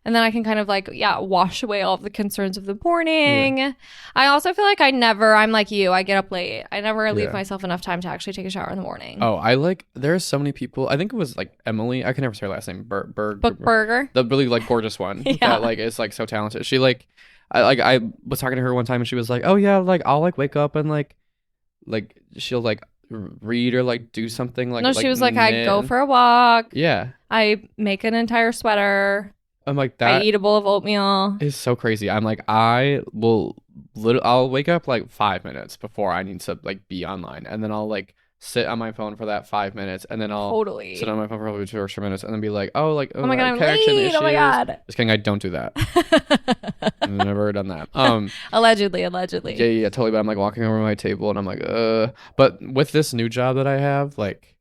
And then I can kind of like, wash away all of the concerns of the morning. I also feel like I'm like you, I get up late. I never leave Yeah. myself enough time to actually take a shower in the morning. Oh, there's so many people. I think it was like Emily. I can never say her last name. Bookburger. The really like gorgeous one. Yeah. That like is like so talented. She like, I was talking to her one time and she was like, oh yeah, like I'll like wake up and like she'll like read or like do something like. No, she was like, I knit. go for a walk. Yeah. I make an entire sweater. I'm like I that eat a bowl of oatmeal. is so crazy. I'm like, I'll wake up like 5 minutes before I need to like be online, and then I'll like sit on my phone for that 5 minutes, and then I'll Totally. sit on my phone for probably 2 extra minutes, and then be like, oh Oh my God, I'm connection late. Oh my issues. God. Just kidding, I don't do that. I've never done that. Allegedly. Yeah, totally. But I'm like walking over my table, and I'm like, But with this new job that I have, like,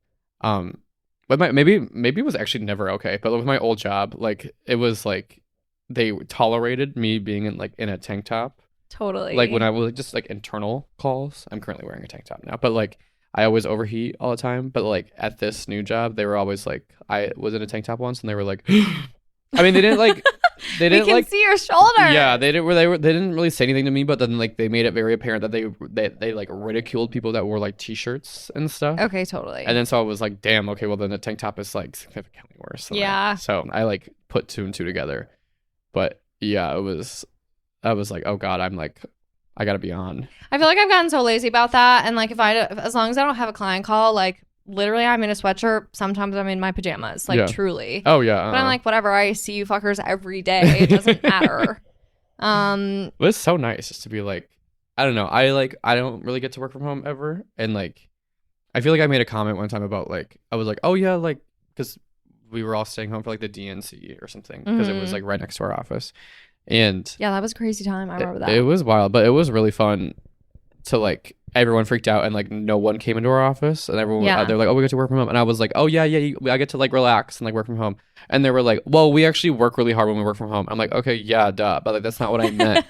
but maybe it was actually never okay. But with my old job, like, it was like they tolerated me being in a tank top. Totally. Like when I was just like internal calls. I'm currently wearing a tank top now, but like I always overheat all the time. But like at this new job, they were always like, I was in a tank top once, and they were like, I mean, they didn't like. They we didn't can like see your shoulder. Yeah, they didn't really say anything to me, but then like they made it very apparent that they like ridiculed people that wore like t-shirts and stuff. Okay, totally. And then so I was like, damn, okay, well then the tank top is like significantly worse than Yeah. that. So I like put 2 and 2 together. But yeah, I was like, oh God, I'm like, I gotta be on. I feel like I've gotten so lazy about that, and like as long as I don't have a client call, like literally I'm in a sweatshirt. Sometimes I'm in my pajamas, like Yeah. truly. Oh yeah. But I'm like, whatever. I see you fuckers every day. It doesn't matter. But it's so nice just to be like, I don't know. I don't really get to work from home ever, and like, I feel like I made a comment one time about like, I was like, oh yeah, like, because we were all staying home for like the DNC or something because it was like right next to our office, and Yeah, that was a crazy time. I remember that. It was wild, but it was really fun to like everyone freaked out and like no one came into our office and everyone Yeah. they're like, oh, we get to work from home, and I was like, oh yeah, I get to like relax and like work from home, and they were like, well, we actually work really hard when we work from home. I'm like, okay, yeah, duh, but like that's not what I meant.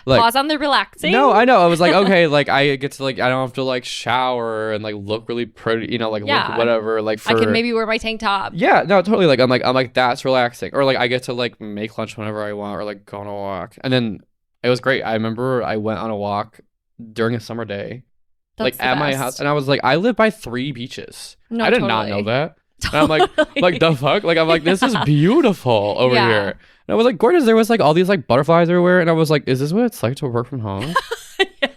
Like, pause on the relaxing. no, I know. I was like, okay, like I get to like I don't have to like shower and like look really pretty, you know, like Yeah. look whatever. Like for I can maybe wear my tank top. yeah, no, totally. Like I'm like that's relaxing, or like I get to like make lunch whenever I want, or like go on a walk, and then it was great. I remember I went on a walk during a summer day, That's like the at my best. house, and I was like, I live by 3 beaches. No, I did not totally. know that. And I'm like the fuck? Like I'm like, this is beautiful over Yeah. here. And I was like, gorgeous. There was like all these like butterflies everywhere, and I was like, is this what it's like to work from home?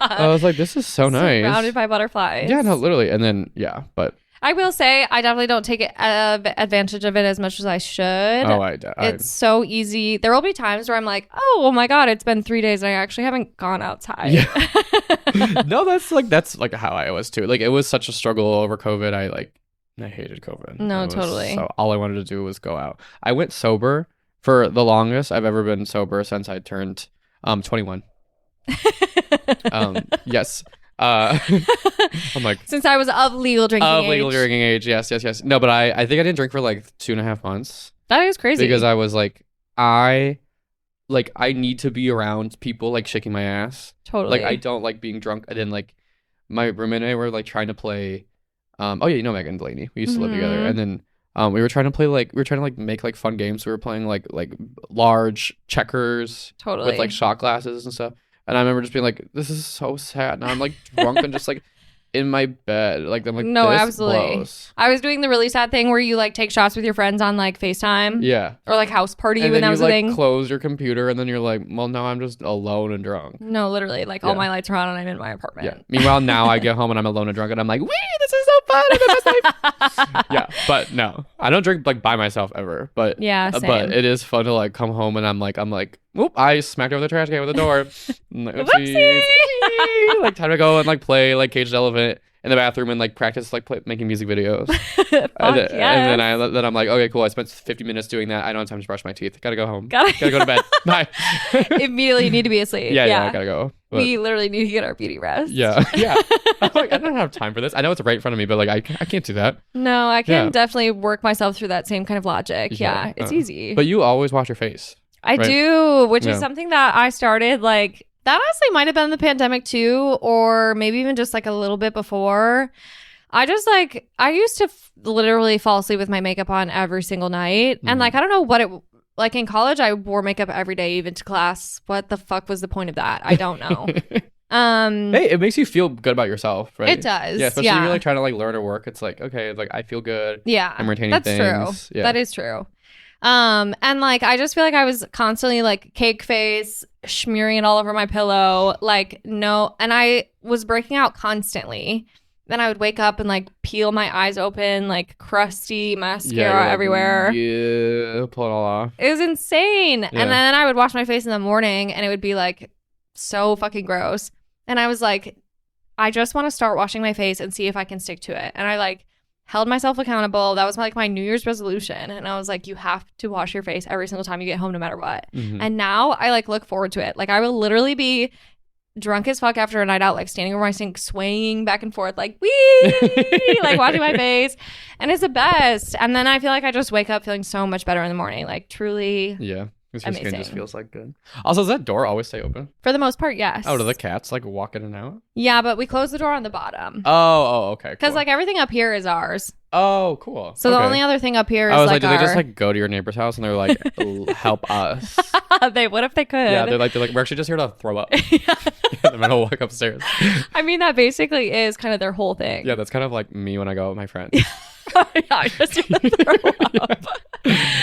I was like, this is so nice. Surrounded by butterflies. Yeah, no, literally. And then yeah, but I will say I definitely don't take advantage of it as much as I should. oh, It's so easy. There will be times where I'm like, oh my God, it's been 3 days and I actually haven't gone outside. Yeah. No, that's like how I was too. Like it was such a struggle over COVID. I hated COVID. No, It was totally. So all I wanted to do was go out. I went sober for the longest I've ever been sober since I turned 21. Yes. I'm like Since I was of legal drinking age. legal drinking age. Yes. No, but I think I didn't drink for like 2.5 months That is crazy. because I was like I need to be around people like shaking my ass. Totally. Like I don't like being drunk. And then like my roommate and I were like trying to play oh yeah, you know Megan Delaney. We used to live together. Mhm. And then we were trying to make like fun games. We were playing like large checkers Totally. with like shot glasses and stuff. And I remember just being like, this is so sad. Now I'm like drunk and just like in my bed. Like I'm like, No, this absolutely. blows. I was doing the really sad thing where you like take shots with your friends on like FaceTime. Yeah. Or like house party And when then that you was a like thing. close your computer and then you're like, well, now I'm just alone and drunk. No, literally. Like all Yeah. my lights are on and I'm in my apartment. Yeah. Meanwhile, now I get home and I'm alone and drunk and I'm like, wee, this is so fun. I'm in my life. Yeah. But no, I don't drink like by myself ever. But Yeah, same. but it is fun to like come home and I'm like, whoop, I smacked over the trash can with the door. I'm like, oopsies. Like time to go and like play like Caged Elephant in the bathroom and like practice like making music videos. Fuck and yes. then I'm like, okay, cool. I spent 50 minutes doing that. I don't have time to brush my teeth. Gotta go home. Gotta Gotta go to bed. Bye. Immediately need to be asleep. Yeah, I gotta go. But, We literally need to get our beauty rest. yeah. I'm like, I don't have time for this. I know it's right in front of me, but like I can't do that. No, I can Yeah. definitely work myself through that same kind of logic. Yeah, it's easy. But you always wash your face. I right? do, which Yeah. is something that I started like that honestly might have been the pandemic too, or maybe even just like a little bit before. I just like I used to literally fall asleep with my makeup on every single night, and like I don't know what it like in college. I wore makeup every day, even to class. What the fuck was the point of that? I don't know. Hey, it makes you feel good about yourself, right? It does. Yeah, especially if you're like trying to like learn or work. It's like, okay, like I feel good. Yeah, I'm retaining that's things. true. Yeah. That is true. And like I just feel like I was constantly like cake face, smearing it all over my pillow. Like no, and I was breaking out constantly. Then I would wake up and like peel my eyes open, like crusty mascara you're like, everywhere. Yeah, pull it all off. It was insane. Yeah. And then I would wash my face in the morning and it would be like so fucking gross. And I was like, I just want to start washing my face and see if I can stick to it. And I like held myself accountable. That was like my New Year's resolution. And I was like, you have to wash your face every single time you get home, no matter what. Mhm. And now I like look forward to it. Like I will literally be drunk as fuck after a night out, like standing over my sink, swaying back and forth, like wee, like washing my face. And it's the best. And then I feel like I just wake up feeling so much better in the morning. Like truly, Yeah. Because your skin just Amazing. feels like good. Also, does that door always stay open? for the most part, yes. Oh, do the cats like walk in and out? Yeah, but we close the door on the bottom. Oh, okay. Because Cool. like everything up here is ours. oh, cool. So the Okay. only other thing up here is I was like like, did our... they just like go to your neighbor's house and they're like, help us? they would if they could. Yeah, they're like, we're actually just here to throw up. I'm gonna walk upstairs. I mean, that basically is kind of their whole thing. Yeah, that's kind of like me when I go with my friends. Yeah, just to throw up.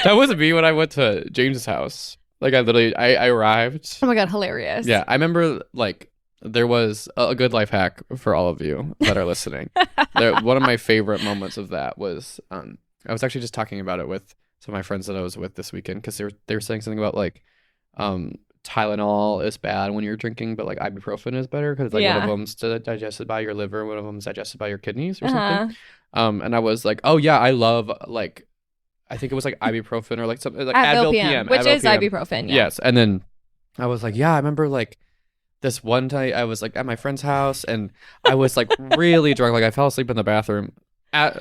That was me when I went to James's house. Like I arrived. Oh my God, hilarious. Yeah, I remember like there was a good life hack for all of you that are listening. One of my favorite moments of that was I was actually just talking about it with some of my friends that I was with this weekend because they were saying something about like Tylenol is bad when you're drinking, but like ibuprofen is better because like one Yeah. of them's digested by your liver, one of them's digested by your kidneys or Uh-huh. something. And I was like, oh yeah, I love like I think it was like ibuprofen or like something like Advil Advil PM, PM, which Advil is PM. ibuprofen. Yeah. Yes, and then I was like, yeah, I remember like this one night I was like at my friend's house and I was like really drunk. Like I fell asleep in the bathroom at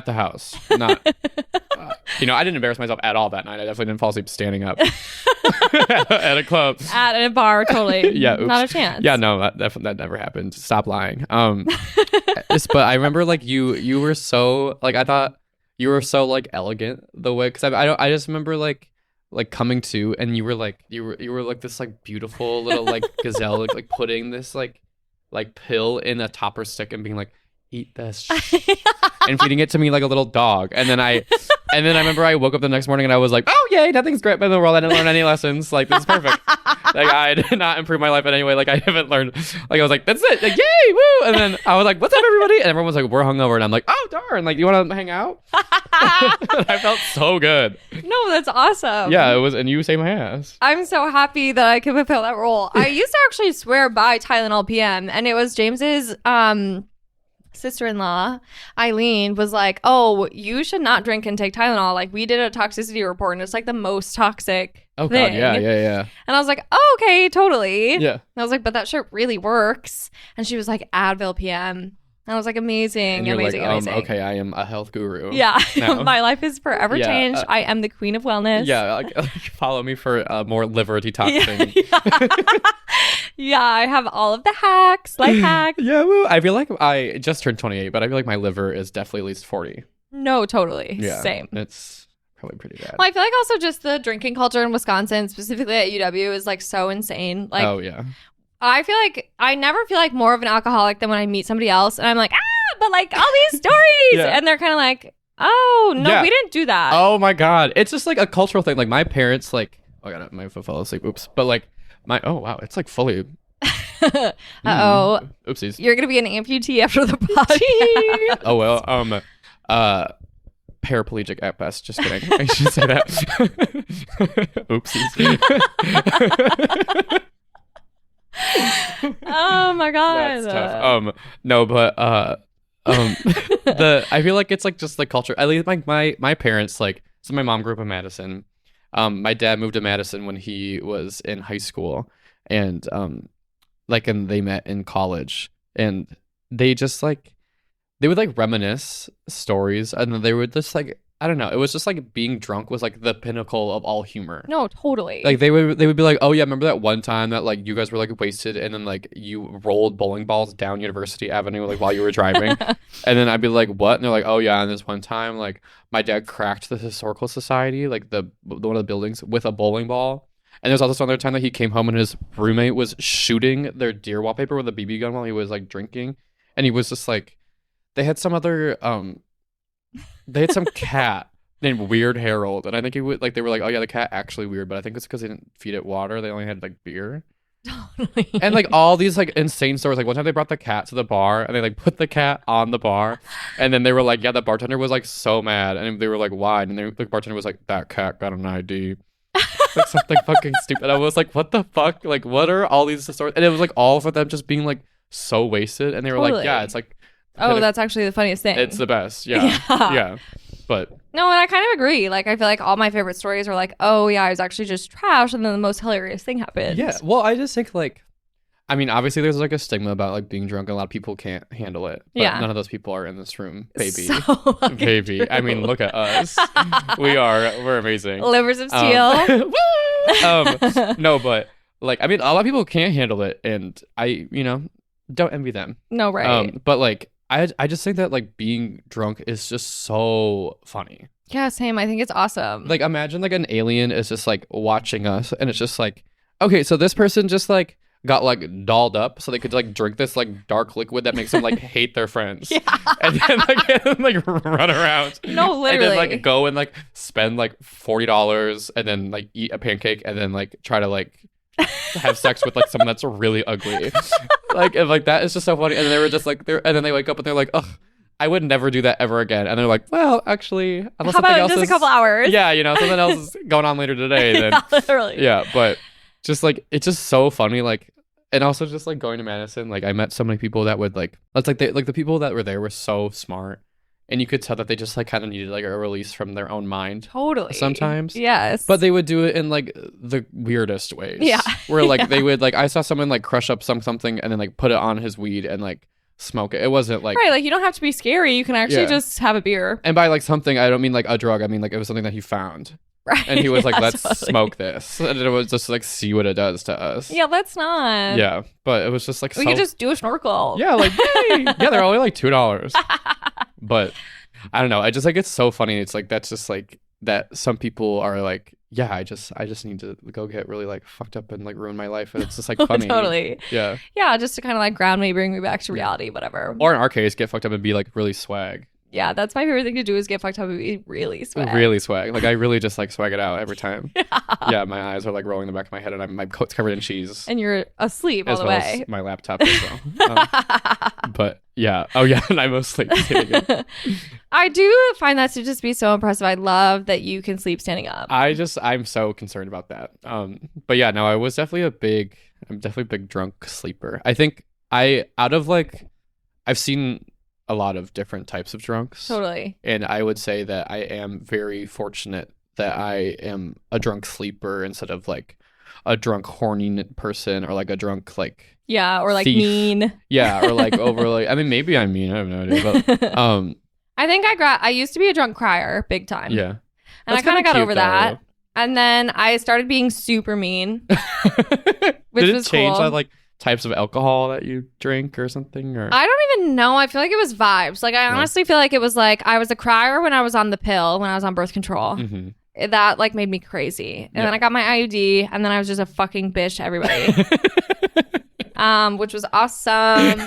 the house. Not, I didn't embarrass myself at all that night. I definitely didn't fall asleep standing up at a club. At a bar, totally. Yeah, oops. Not a chance. Yeah, no, that never happened. Stop lying. But I remember like you were so like I thought you were so like elegant the way because I just remember like coming to and you were like this like beautiful little like gazelle like putting this like pill in a topper stick and being like eat this and feeding it to me like a little dog and then I remember I woke up the next morning and I was like, oh yay, nothing's great in the world. I didn't learn any lessons. Like this is perfect. Like I did not improve my life in any way. Like I haven't learned. Like I was like, that's it. Like yay, woo. And then I was like, what's up, everybody? And everyone was like, we're hungover. And I'm like, oh darn. Like, do you want to hang out? I felt so good. No, that's awesome. Yeah, it was. And you saved my ass. I'm so happy that I could fulfill that role. I used to actually swear by Tylenol PM, and it was James's sister-in-law Eileen was like, oh, you should not drink and take Tylenol. Like we did a toxicity report and it's like the most toxic thing. God, yeah. And I was like, oh, okay, totally. Yeah. And I was like, but that shit really works. And she was like, Advil PM. And I was like, amazing, amazing. Okay, I am a health guru. Yeah. My life is forever changed. I am the queen of wellness. Yeah, like follow me for more liver detoxing. Yeah, I have all of the hacks, life hacks. Yeah, well, I feel like I just turned 28, but I feel like my liver is definitely at least 40. No, totally. Yeah, same. It's probably pretty bad. Well, I feel like also just the drinking culture in Wisconsin, specifically at UW, is like so insane. Like, oh, yeah. I feel like I never feel like more of an alcoholic than when I meet somebody else and I'm like, but like all these stories. Yeah. And they're kind of like, oh, no, we didn't do that. Oh, my God. It's just like a cultural thing. Like my parents, like, oh, God, my foot fell asleep. Oops. But like oh, wow. It's like fully. Uh-oh. Oopsies. You're going to be an amputee after the podcast. Oh, well. Paraplegic at best. Just kidding. I should say that. Oopsies. Oh my God. That's tough. No, but I feel like it's like just the culture. At least like my parents, like, so my mom grew up in Madison. My dad moved to Madison when he was in high school, and and they met in college, and they just like they would like reminisce stories, and then they would just like, I don't know, it was just like being drunk was like the pinnacle of all humor. No, totally. Like they would be like, oh yeah, remember that one time that like you guys were like wasted and then like you rolled bowling balls down University Avenue like while you were driving. And then I'd be like, what? And they're like, oh yeah, and this one time like my dad cracked the historical society, like the one of the buildings, with a bowling ball. And there's also another time that he came home and his roommate was shooting their deer wallpaper with a BB gun while he was like drinking, and he was just like, they had some other they had some cat named Weird Harold, and I think he would like, they were like, oh yeah, the cat actually weird, but I think it's because they didn't feed it water, they only had like beer. Totally. And like all these like insane stories. Like one time they brought the cat to the bar and they like put the cat on the bar, and then they were like, yeah, the bartender was like so mad, and they were like, why? And the bartender was like, that cat got an ID. Like something fucking stupid. I was like, what the fuck? Like, what are all these stories? And it was like all for them just being like so wasted, and they were like, yeah, it's like, oh, that's actually the funniest thing. It's the best. Yeah. But no, and I kind of agree. Like, I feel like all my favorite stories are like, oh yeah, I was actually just trash, and then the most hilarious thing happened. Yeah. Well, I just think like, I mean, obviously there's like a stigma about like being drunk, and a lot of people can't handle it. But none of those people are in this room, baby. Baby. I mean, look at us. We're amazing. Livers of steel. No, but like, I mean, a lot of people can't handle it, and I, don't envy them. No, right. But like, I just think that like being drunk is just so funny. Yeah, same. I think it's awesome. Like imagine like an alien is just like watching us, and it's just like, okay, so this person just like got like dolled up so they could like drink this like dark liquid that makes them like hate their friends. Yeah. And then like run around. No, literally. And then like go and like spend like $40 and then like eat a pancake and then like try to like have sex with like someone that's really ugly. Like, and like that is just so funny. And they were just like, and then they wake up and they're like, ugh, I would never do that ever again. And they're like, well, actually, unless how something about else just is, a couple hours? Yeah, something else is going on later today. Then, yeah, literally. Yeah, but just like, it's just so funny. Like, and also just like going to Madison, like I met so many people that would like, it's like the people that were there were so smart, and you could tell that they just like kind of needed like a release from their own mind. Totally. Sometimes. Yes. But they would do it in like the weirdest ways. Yeah. Where like they would like, I saw someone like crush up something and then like put it on his weed and like smoke it. It wasn't like right, like you don't have to be scary. You can actually just have a beer. And by like something, I don't mean like a drug. I mean like it was something that he found. Right. And he was like, let's smoke this. And it was just like, see what it does to us. Yeah, let's not. Yeah. But it was just like, we could just do a snorkel. Yeah, like, yay. Yeah, they're only like $2. But I don't know. I just like, it's so funny. It's like, that's just like that some people are like, yeah, I just need to go get really like fucked up and like ruin my life. And it's just like funny. Totally. Yeah. Yeah, just to kind of like ground me, bring me back to reality, whatever. Or in our case, get fucked up and be like really swag. Yeah, that's my favorite thing to do is get fucked up and be really swag. Really swag. Like I really just like swag it out every time. Yeah, my eyes are like rolling in the back of my head and my coat's covered in cheese. And you're asleep all the way. As my laptop as well. But yeah. Oh yeah, and I'm asleep. I do find that to just be so impressive. I love that you can sleep standing up. I'm so concerned about that. But yeah, no, I'm definitely a big drunk sleeper. I think I've seen a lot of different types of drunks. Totally. And I would say that I am very fortunate that I am a drunk sleeper instead of like a drunk horny person or like a drunk like or like thief. mean. Yeah, or like overly. I mean, maybe I'm mean. I have no idea. But I think I used to be a drunk crier, big time. Yeah. And I kind of got over that. And then I started being super mean. Which Did it was change cool. on like types of alcohol that you drink or something? Or I don't even know. I feel like it was vibes. Like I honestly feel like it was like I was a crier when I was on the pill, when I was on birth control. Mm-hmm. That like made me crazy. And then I got my IUD, and then I was just a fucking bitch to everybody. Which was awesome.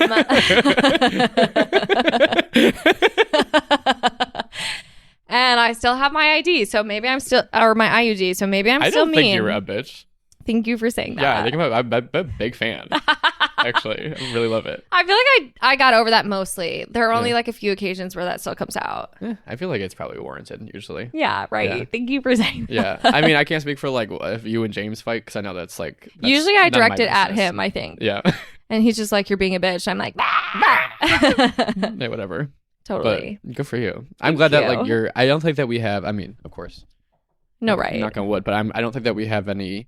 And I still have my ID, so maybe I'm still, or my IUD, so maybe I'm still mean. I don't think you're a bitch. Thank you for saying that. Yeah, I think I'm a big fan. Actually, I really love it. I feel like I got over that mostly. There are only like a few occasions where that still comes out. I feel like it's probably warranted usually. Yeah, right. Yeah. Thank you for saying that. Yeah, I mean, I can't speak for like if you and James fight because I know that's usually I direct it at him. I think. Yeah. And he's just like, "You're being a bitch." I'm like, yeah, whatever. Totally. But good for you. I'm glad that like I don't think that we have. I mean, of course. No, right. Knock on wood, but I don't think that we have any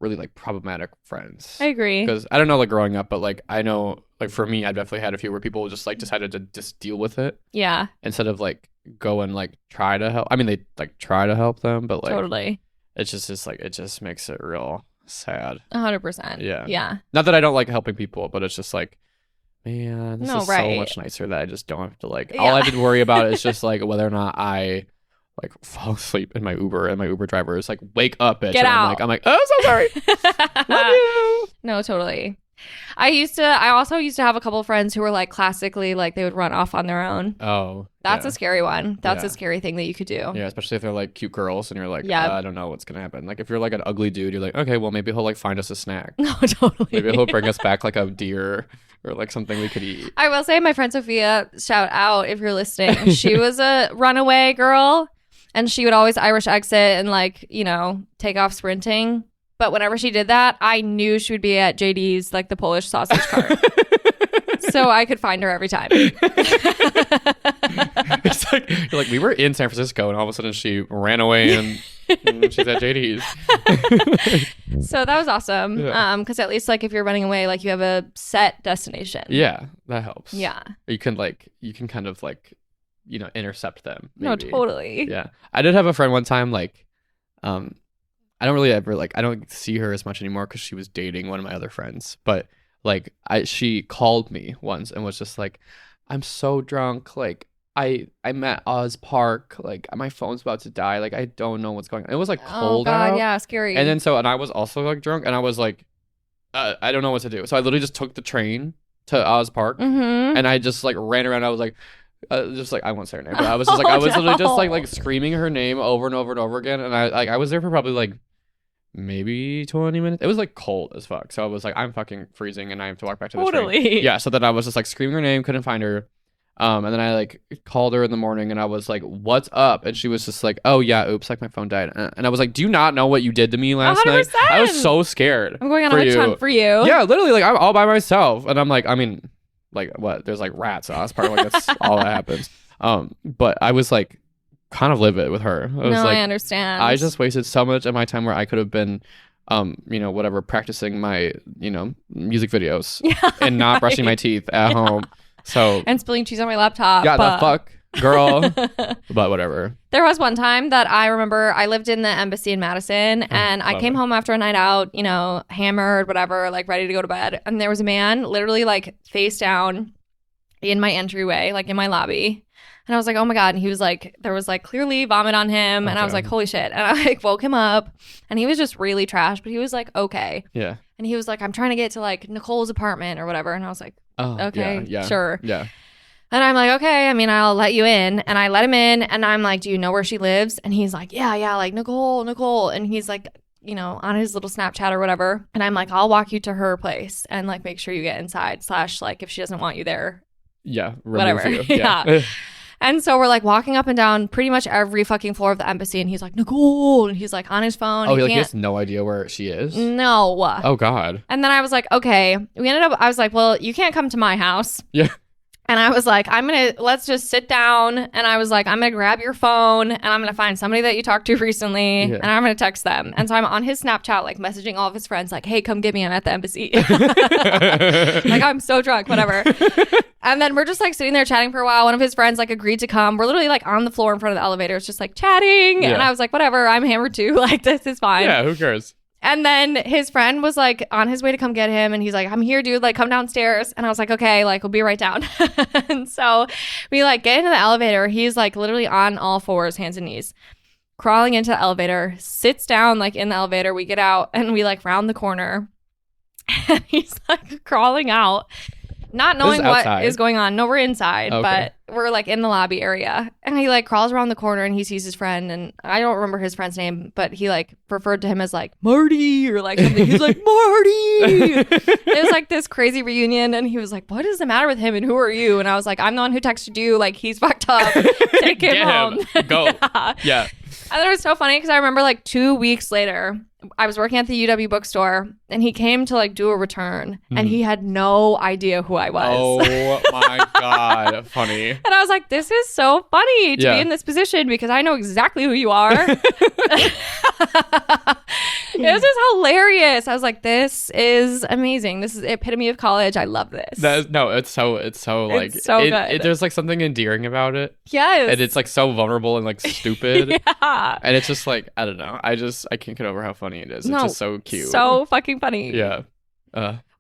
really like problematic friends. I agree. Because I don't know like growing up, but like I know like for me, I definitely had a few where people just like decided to just deal with it. Yeah. Instead of like go and like try to help. I mean, they like try to help them, but like totally. It's just like it just makes it real sad. 100%. Yeah. Yeah. Not that I don't like helping people, but it's just like, man, this is right. so much nicer that I just don't have to like. All I have to worry about is just like whether or not I like fall asleep in my Uber, and my Uber driver is like, "Wake up, bitch!" Get and out. I'm like, "Oh, so sorry." Love you. No, totally. I also used to have a couple of friends who were like classically like they would run off on their own. Oh, that's a scary one. That's a scary thing that you could do. Yeah, especially if they're like cute girls and you're like, I don't know what's gonna happen. Like if you're like an ugly dude, you're like, okay, well maybe he'll like find us a snack. No, totally. Maybe he'll bring us back like a deer or like something we could eat. I will say my friend Sophia, shout out if you're listening. She was a runaway girl, and she would always Irish exit and like, you know, take off sprinting. But whenever she did that, I knew she would be at JD's, like the Polish sausage cart. So I could find her every time. It's like, you're like, we were in San Francisco and all of a sudden she ran away and she's at JD's. So that was awesome. Because at least like if you're running away, like you have a set destination. Yeah, that helps. Yeah. You can kind of like, you know, intercept them. Maybe. No, totally. Yeah. I did have a friend one time, like, I don't really ever like I don't see her as much anymore because she was dating one of my other friends. But like she called me once and was just like, "I'm so drunk. Like I'm at Oz Park. Like my phone's about to die. Like I don't know what's going on." It was like cold out. Yeah, scary. And then and I was also like drunk and I was like, I don't know what to do. So I literally just took the train to Oz Park and I just like ran around. I was like. Just like I won't say her name, but I was just like I was literally just like screaming her name over and over and over again, and I was there for probably like maybe 20 minutes. It was like cold as fuck, so I was like I'm fucking freezing, and I have to walk back to the train. Yeah, so then I was just like screaming her name, couldn't find her, and then I like called her in the morning, and I was like, "What's up?" And she was just like, "Oh yeah, oops, like my phone died," and I was like, "Do you not know what you did to me last 100%. Night?" I was so scared. I'm going on a witch hunt for you. Yeah, literally, like I'm all by myself, and I'm like, I mean. Like what? There's like rats at Oz Park. Like that's all that happens. But I was like kind of livid with her. I was like, I understand. I just wasted so much of my time where I could have been whatever, practicing my, music videos and not brushing my teeth at home. So and spilling cheese on my laptop. Yeah, the fuck, girl. But whatever. There was one time that I remember I lived in the embassy in Madison, and I came home after a night out, hammered, whatever, like ready to go to bed. And there was a man literally like face down in my entryway, like in my lobby. And I was like, oh my God. And he was like, there was like clearly vomit on him. And I was like, holy shit. And I like woke him up, and he was just really trash, but he was like, okay. Yeah. And he was like, I'm trying to get to like Nicole's apartment or whatever. And I was like, oh, okay, yeah, sure. Yeah. And I'm like, okay, I mean, I'll let you in. And I let him in, and I'm like, do you know where she lives? And he's like, yeah, like Nicole. And he's like, on his little Snapchat or whatever. And I'm like, I'll walk you to her place and like make sure you get inside / like if she doesn't want you there. Yeah. Whatever. You. Yeah. And so we're like walking up and down pretty much every fucking floor of the embassy, and he's like, Nicole, and he's like on his phone. Oh, he has no idea where she is? No. Oh, God. And then I was like, okay. I was like, well, you can't come to my house. Yeah. And I was like, let's just sit down. And I was like, I'm going to grab your phone, and I'm going to find somebody that you talked to recently, and I'm going to text them. And so I'm on his Snapchat, like messaging all of his friends, like, hey, come get me. I'm at the embassy. Like, I'm so drunk, whatever. And then we're just like sitting there chatting for a while. One of his friends like agreed to come. We're literally like on the floor in front of the elevator. It's just like chatting. Yeah. And I was like, whatever, I'm hammered too. Like, this is fine. Yeah, who cares? And then his friend was like on his way to come get him, and he's like, I'm here, dude, like come downstairs. And I was like, okay, like we'll be right down. And so we like get into the elevator. He's like literally on all fours, hands and knees, crawling into the elevator, sits down like in the elevator. We get out, and we like round the corner, and he's like crawling out, not knowing what is going on. No, we're inside, but we're like in the lobby area. And he like crawls around the corner, and he sees his friend, and I don't remember his friend's name, but he like referred to him as like Marty or like something. He's like, Marty. It was like this crazy reunion, and he was like, what is the matter with him, and who are you? And I was like, I'm the one who texted you, like he's fucked up. Take him home. Go. Yeah. And it was so funny because I remember like 2 weeks later, I was working at the UW bookstore, and he came to like do a return, and he had no idea who I was. Oh my God. Funny. And I was like, this is so funny to be in this position because I know exactly who you are. It was just hilarious. I was like, this is amazing. This is the epitome of college. I love this. It's so like it's so good. There's like something endearing about it. Yes. And it's like so vulnerable and like stupid. Yeah. And it's just like, I don't know. I can't get over how funny it is. It's just so cute. So fucking funny. Yeah.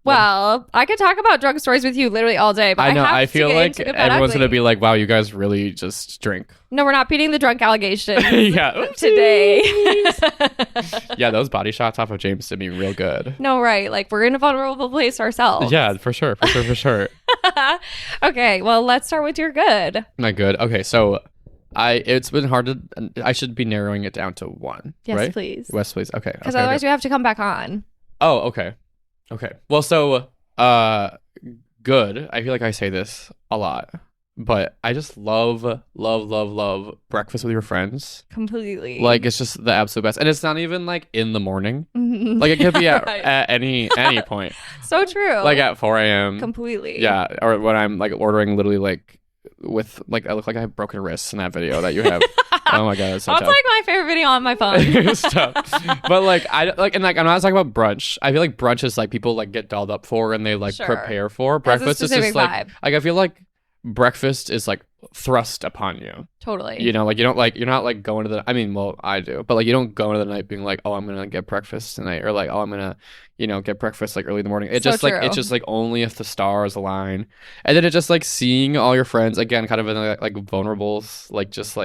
Well, I could talk about drug stories with you literally all day, but I know. I feel like everyone's gonna be like, "Wow, you guys really just drink." No, we're not beating the drunk allegation. Yeah, today. Yeah, those body shots off of James did me real good. No, right? Like we're in a vulnerable place ourselves. Yeah, for sure. Okay, well, let's start with your good. My good. Okay, so it's been hard to. I should be narrowing it down to one. Yes, right? please. Yes, please. Okay. Because otherwise, we have to come back on. Oh, okay. Okay. Well, so good. I feel like I say this a lot, but I just love breakfast with your friends. Completely. Like it's just the absolute best. And it's not even like in the morning. Like it could be at, right. At any point. So true. Like at 4 a.m. Completely. Yeah. Or when I'm like ordering literally like with like I look like I have broken wrists in that video that you have. Oh my God, that's so tough. Like my favorite video on my phone. It's tough. But like I'm not talking about brunch. I feel like brunch is like people like get dolled up for and they like prepare for. Breakfast is just like I feel like breakfast is like thrust upon you. Totally. You're not like going to the I do, but like you don't go into the night being like, oh, I'm gonna get breakfast tonight, or like, oh, I'm gonna get breakfast like early in the morning. It's just like only if the stars align. And then it's just like seeing all your friends again, kind of in like vulnerables, like just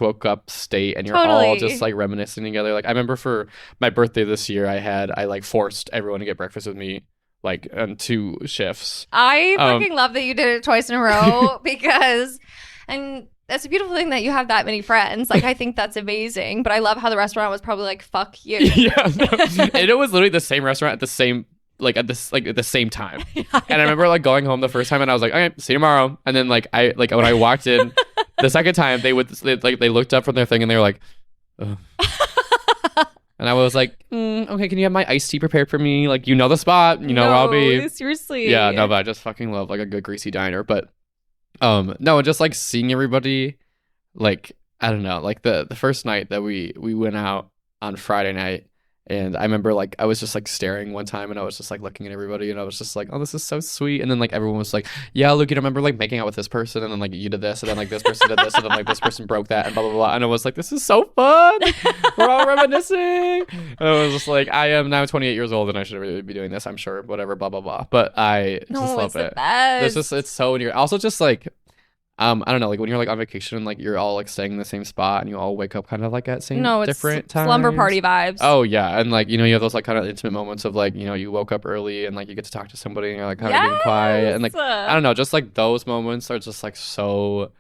woke up state, and you're all just like reminiscing together. Like I remember for my birthday this year, I like forced everyone to get breakfast with me like on 2 shifts. I fucking love that you did it twice in a row because, and that's a beautiful thing that you have that many friends. Like I think that's amazing, but I love how the restaurant was probably like, fuck you. Yeah, no. And it was literally the same restaurant at the same at the same time. Yeah, and I remember like going home the first time and I was like, okay, see you tomorrow. And then like when I walked in the second time, they looked up from their thing and they were like, ugh. And I was like, okay, can you have my iced tea prepared for me? Like, the spot, where I'll be. Seriously. Yeah, no, but I just fucking love like a good greasy diner. But No, just like seeing everybody, like I don't know, like the first night that we went out on Friday night, and I remember like I was just like staring one time, and I was just like looking at everybody, and I was just like, oh, this is so sweet. And then like everyone was like, yeah, look, I remember like making out with this person, and then like you did this, and then like this person did this, and then like this person broke that, and blah blah blah. And I was like, this is so fun. We're all reminiscing. And I was just like, I am now 28 years old, and I should really be doing this, I'm sure, whatever, blah blah blah. But I just love it. It's so near. Also, just like. I don't know, like when you're like on vacation, like you're all like staying in the same spot and you all wake up kind of like at same different times. Slumber party vibes. Oh yeah, and like you have those like kind of intimate moments of like you woke up early and like you get to talk to somebody and you're like kind of being quiet and like I don't know, just like those moments are just like so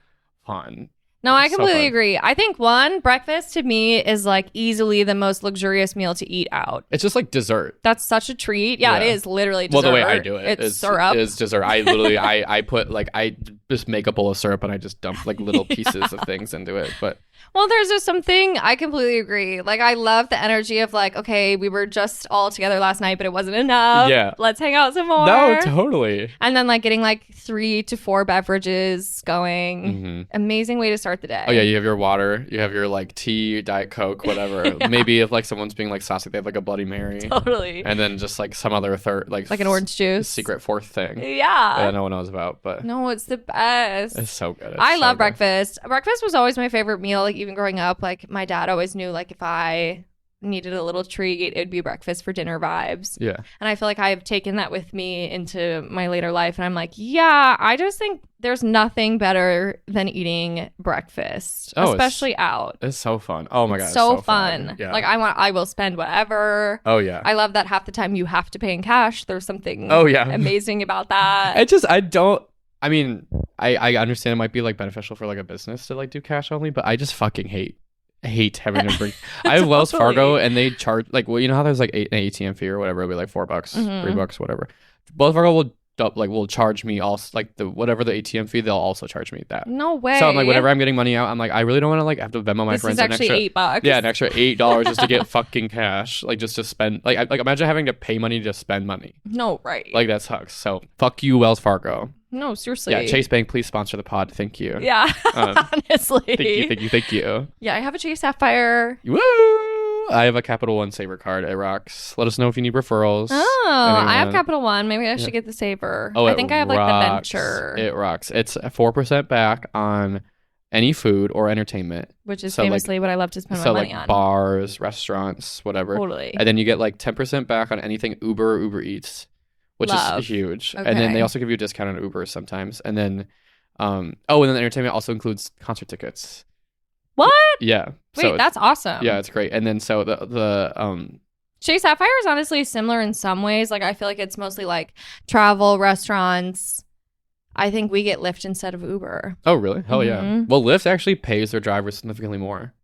fun. No, I completely agree. I think breakfast to me is like easily the most luxurious meal to eat out. It's just like dessert. That's such a treat. Yeah, it is literally dessert. Well, the way I do it it's syrup. Is dessert. I literally I put like I just make a bowl of syrup and I just dump like little pieces of things into it. But well, there's just something I completely agree. Like I love the energy of like, okay, we were just all together last night, but it wasn't enough. Yeah, let's hang out some more. No, totally. And then like getting like 3 to 4 beverages going. Mm-hmm. Amazing way to start the day. Oh yeah, you have your water, you have your like tea, Diet Coke, whatever. Yeah. Maybe if like someone's being like saucy, they have like a Bloody Mary. Totally. And then just like some other third like an orange juice, secret fourth thing. Yeah. That no one knows about, but no, it's the best. It's so good. I love breakfast. Breakfast was always my favorite meal. Like even growing up, like my dad always knew like if I needed a little treat, it would be breakfast for dinner vibes. Yeah. And I feel like I've taken that with me into my later life. And I'm like, yeah, I just think there's nothing better than eating breakfast, especially out. It's so fun. Oh my God. It's so fun. Yeah. Like I will spend whatever. Oh yeah. I love that half the time you have to pay in cash. There's something amazing about that. I understand it might be like beneficial for like a business to like do cash only, but I just fucking hate having to bring. I have Wells Fargo and they charge like, well, you know how there's like an ATM fee or whatever, it'll be like $4, $3, whatever. Wells Fargo will charge me also like whatever the ATM fee, they'll also charge me that. No way. So I'm like, whenever I'm getting money out, I'm like, I really don't want to like have to Venmo my friends an extra $8. Yeah, an extra $8 just to get fucking cash, like just to spend. Like imagine having to pay money to spend money. No, right. Like that sucks. So fuck you, Wells Fargo. No, seriously. Yeah, Chase Bank, please sponsor the pod. Thank you. Yeah, honestly. Thank you. Yeah, I have a Chase Sapphire. Woo! I have a Capital One Saver card. It rocks. Let us know if you need referrals. Oh, I have Capital One. Maybe I should get the Saver. I think I have like the Venture. It rocks. It's 4% back on any food or entertainment. Which is famously what I love to spend my money on. Bars, restaurants, whatever. Totally. And then you get like 10% back on anything Uber or Uber Eats, which is huge. Okay. And then they also give you a discount on Uber sometimes. And then, and then the entertainment also includes concert tickets. What? Yeah. Wait, that's awesome. Yeah, it's great. And then so the Chase Sapphire is honestly similar in some ways. Like I feel like it's mostly like travel, restaurants. I think we get Lyft instead of Uber. Oh, really? Hell yeah. Well, Lyft actually pays their drivers significantly more.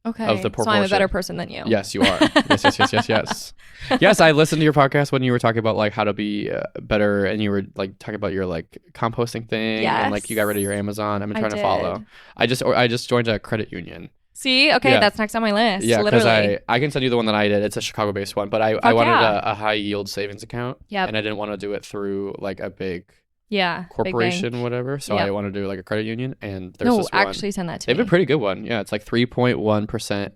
Okay. Of the proportion. So I'm a better person than you. Yes, you are. Yes. Yes, I listened to your podcast when you were talking about like how to be better, and you were like talking about your like composting thing, and like you got rid of your Amazon. I've been trying to follow. I just joined a credit union. See, okay, that's next on my list. Yeah, because I can send you the one that I did. It's a Chicago-based one, but I wanted a high yield savings account. Yeah. And I didn't want to do it through like a big corporation, whatever. So I want to do like a credit union, and there's this one. Actually send that to me. They have a pretty good one. Yeah, it's like 3.1%,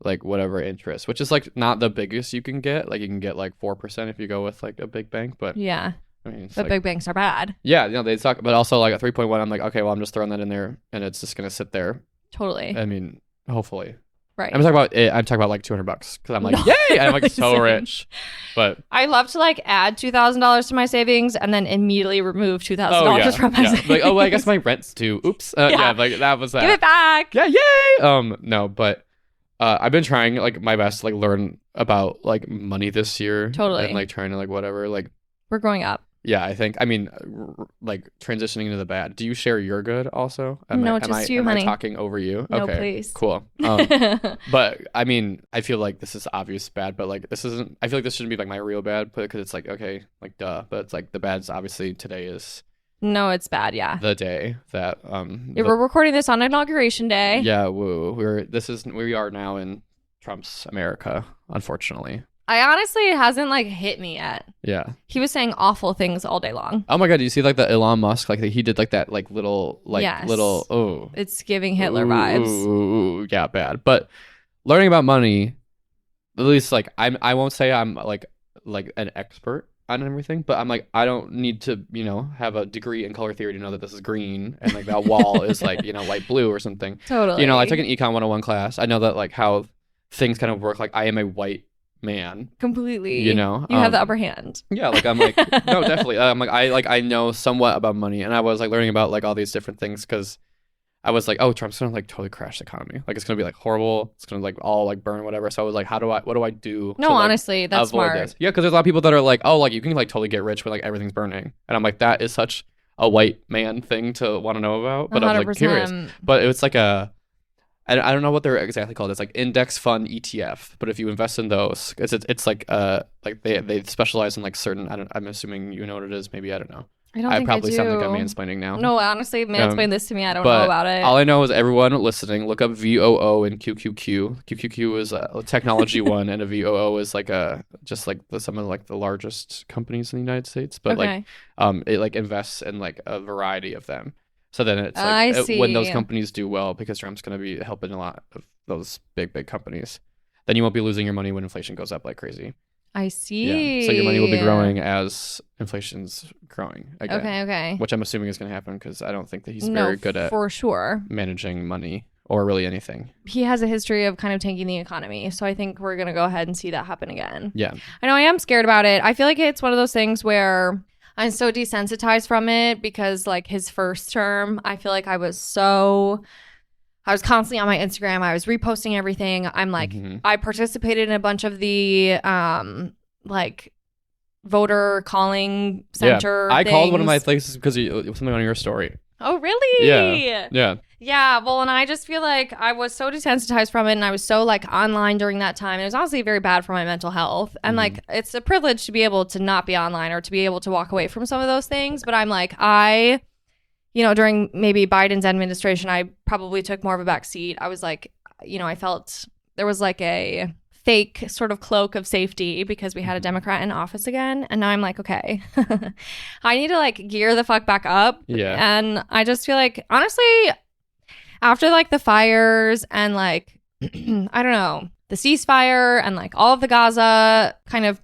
like whatever interest, which is like not the biggest you can get. Like you can get like 4% if you go with like a big bank, but yeah. I mean, but big banks are bad. Yeah, they suck. But also like a 3.1, I'm like, okay, well, I'm just throwing that in there, and it's just gonna sit there. Totally. I mean, hopefully. Right. I'm talking about like $200 because I'm like, yay! I'm like so rich. But I love to like add $2,000 to my savings and then immediately remove $2,000 from my savings. Like, I guess my rent's due. Oops. Yeah, like that was that. Give it back. Yeah, yay! No, but I've been trying like my best to like learn about like money this year. Totally. And like trying to like whatever like. We're growing up. Yeah, I mean, like transitioning into the bad. Do you share your good also? No, just you, honey. Am I talking over you? No, okay, please. Cool. But I mean, I feel like this is obvious bad, but like this isn't. I feel like this shouldn't be like my real bad, because it's like okay, like duh. But it's like the bad's obviously today is. No, it's bad. Yeah. The day that we're recording this on Inauguration Day. Yeah, woo. We are now in Trump's America, unfortunately. I honestly, it hasn't like hit me yet. Yeah. He was saying awful things all day long. Oh my god, do you see like the Elon Musk, like he did like that like little It's giving Hitler vibes. Ooh, yeah, bad. But learning about money, at least like I won't say I'm like an expert on everything, but I'm like, I don't need to, have a degree in color theory to know that this is green and like that wall is like, light blue or something. Totally. I took an econ 101 class. I know that like how things kind of work. Like I am a white man. Completely. You have the upper hand. Yeah, like I'm like, no, definitely. I'm like, I know somewhat about money, and I was like learning about like all these different things because I was like, oh, Trump's gonna like totally crash the economy. Like it's gonna be like horrible. It's gonna like all like burn whatever. So I was like, what do I do? No, to, like, honestly, that's smart. This? Yeah, because there's a lot of people that are like, oh, like you can like totally get rich when like everything's burning, and I'm like, that is such a white man thing to want to know about. But 100%. I was like curious. But it's like I don't know what they're exactly called. It's like index fund ETF. But if you invest in those, it's like they specialize in like certain. I'm assuming you know what it is. Maybe I don't know. I probably sound like I'm mansplaining now. No, honestly, mansplain this to me. I don't know about it. All I know is everyone listening, look up VOO and QQQ. QQQ is a technology one, and a VOO is like just like some of like the largest companies in the United States. But like it like invests in like a variety of them. So then it's like when those companies do well, because Trump's going to be helping a lot of those big companies, then you won't be losing your money when inflation goes up like crazy. I see. Yeah. So your money will be growing as inflation's growing again. Okay. Which I'm assuming is going to happen because I don't think that he's very good at for sure managing money or really anything. He has a history of kind of tanking the economy. So I think we're going to go ahead and see that happen again. Yeah. I know I am scared about it. I feel like it's one of those things where I'm so desensitized from it because like his first term, I feel like I was constantly on my Instagram. I was reposting everything. I'm like, I participated in a bunch of the like voter calling center I things. called one of my places because it was something on your story. Oh, really? Yeah. Yeah, well, and I just feel like I was so desensitized from it, and I was so like online during that time. It was honestly very bad for my mental health. And like, it's a privilege to be able to not be online or to be able to walk away from some of those things. But I'm like, during maybe Biden's administration, I probably took more of a back seat. I was like, I felt there was like a fake sort of cloak of safety because we had a Democrat in office again. And now I'm like, okay, I need to like gear the fuck back up. Yeah. And I just feel like, honestly, after like the fires and like, I don't know, the ceasefire and like all of the Gaza kind of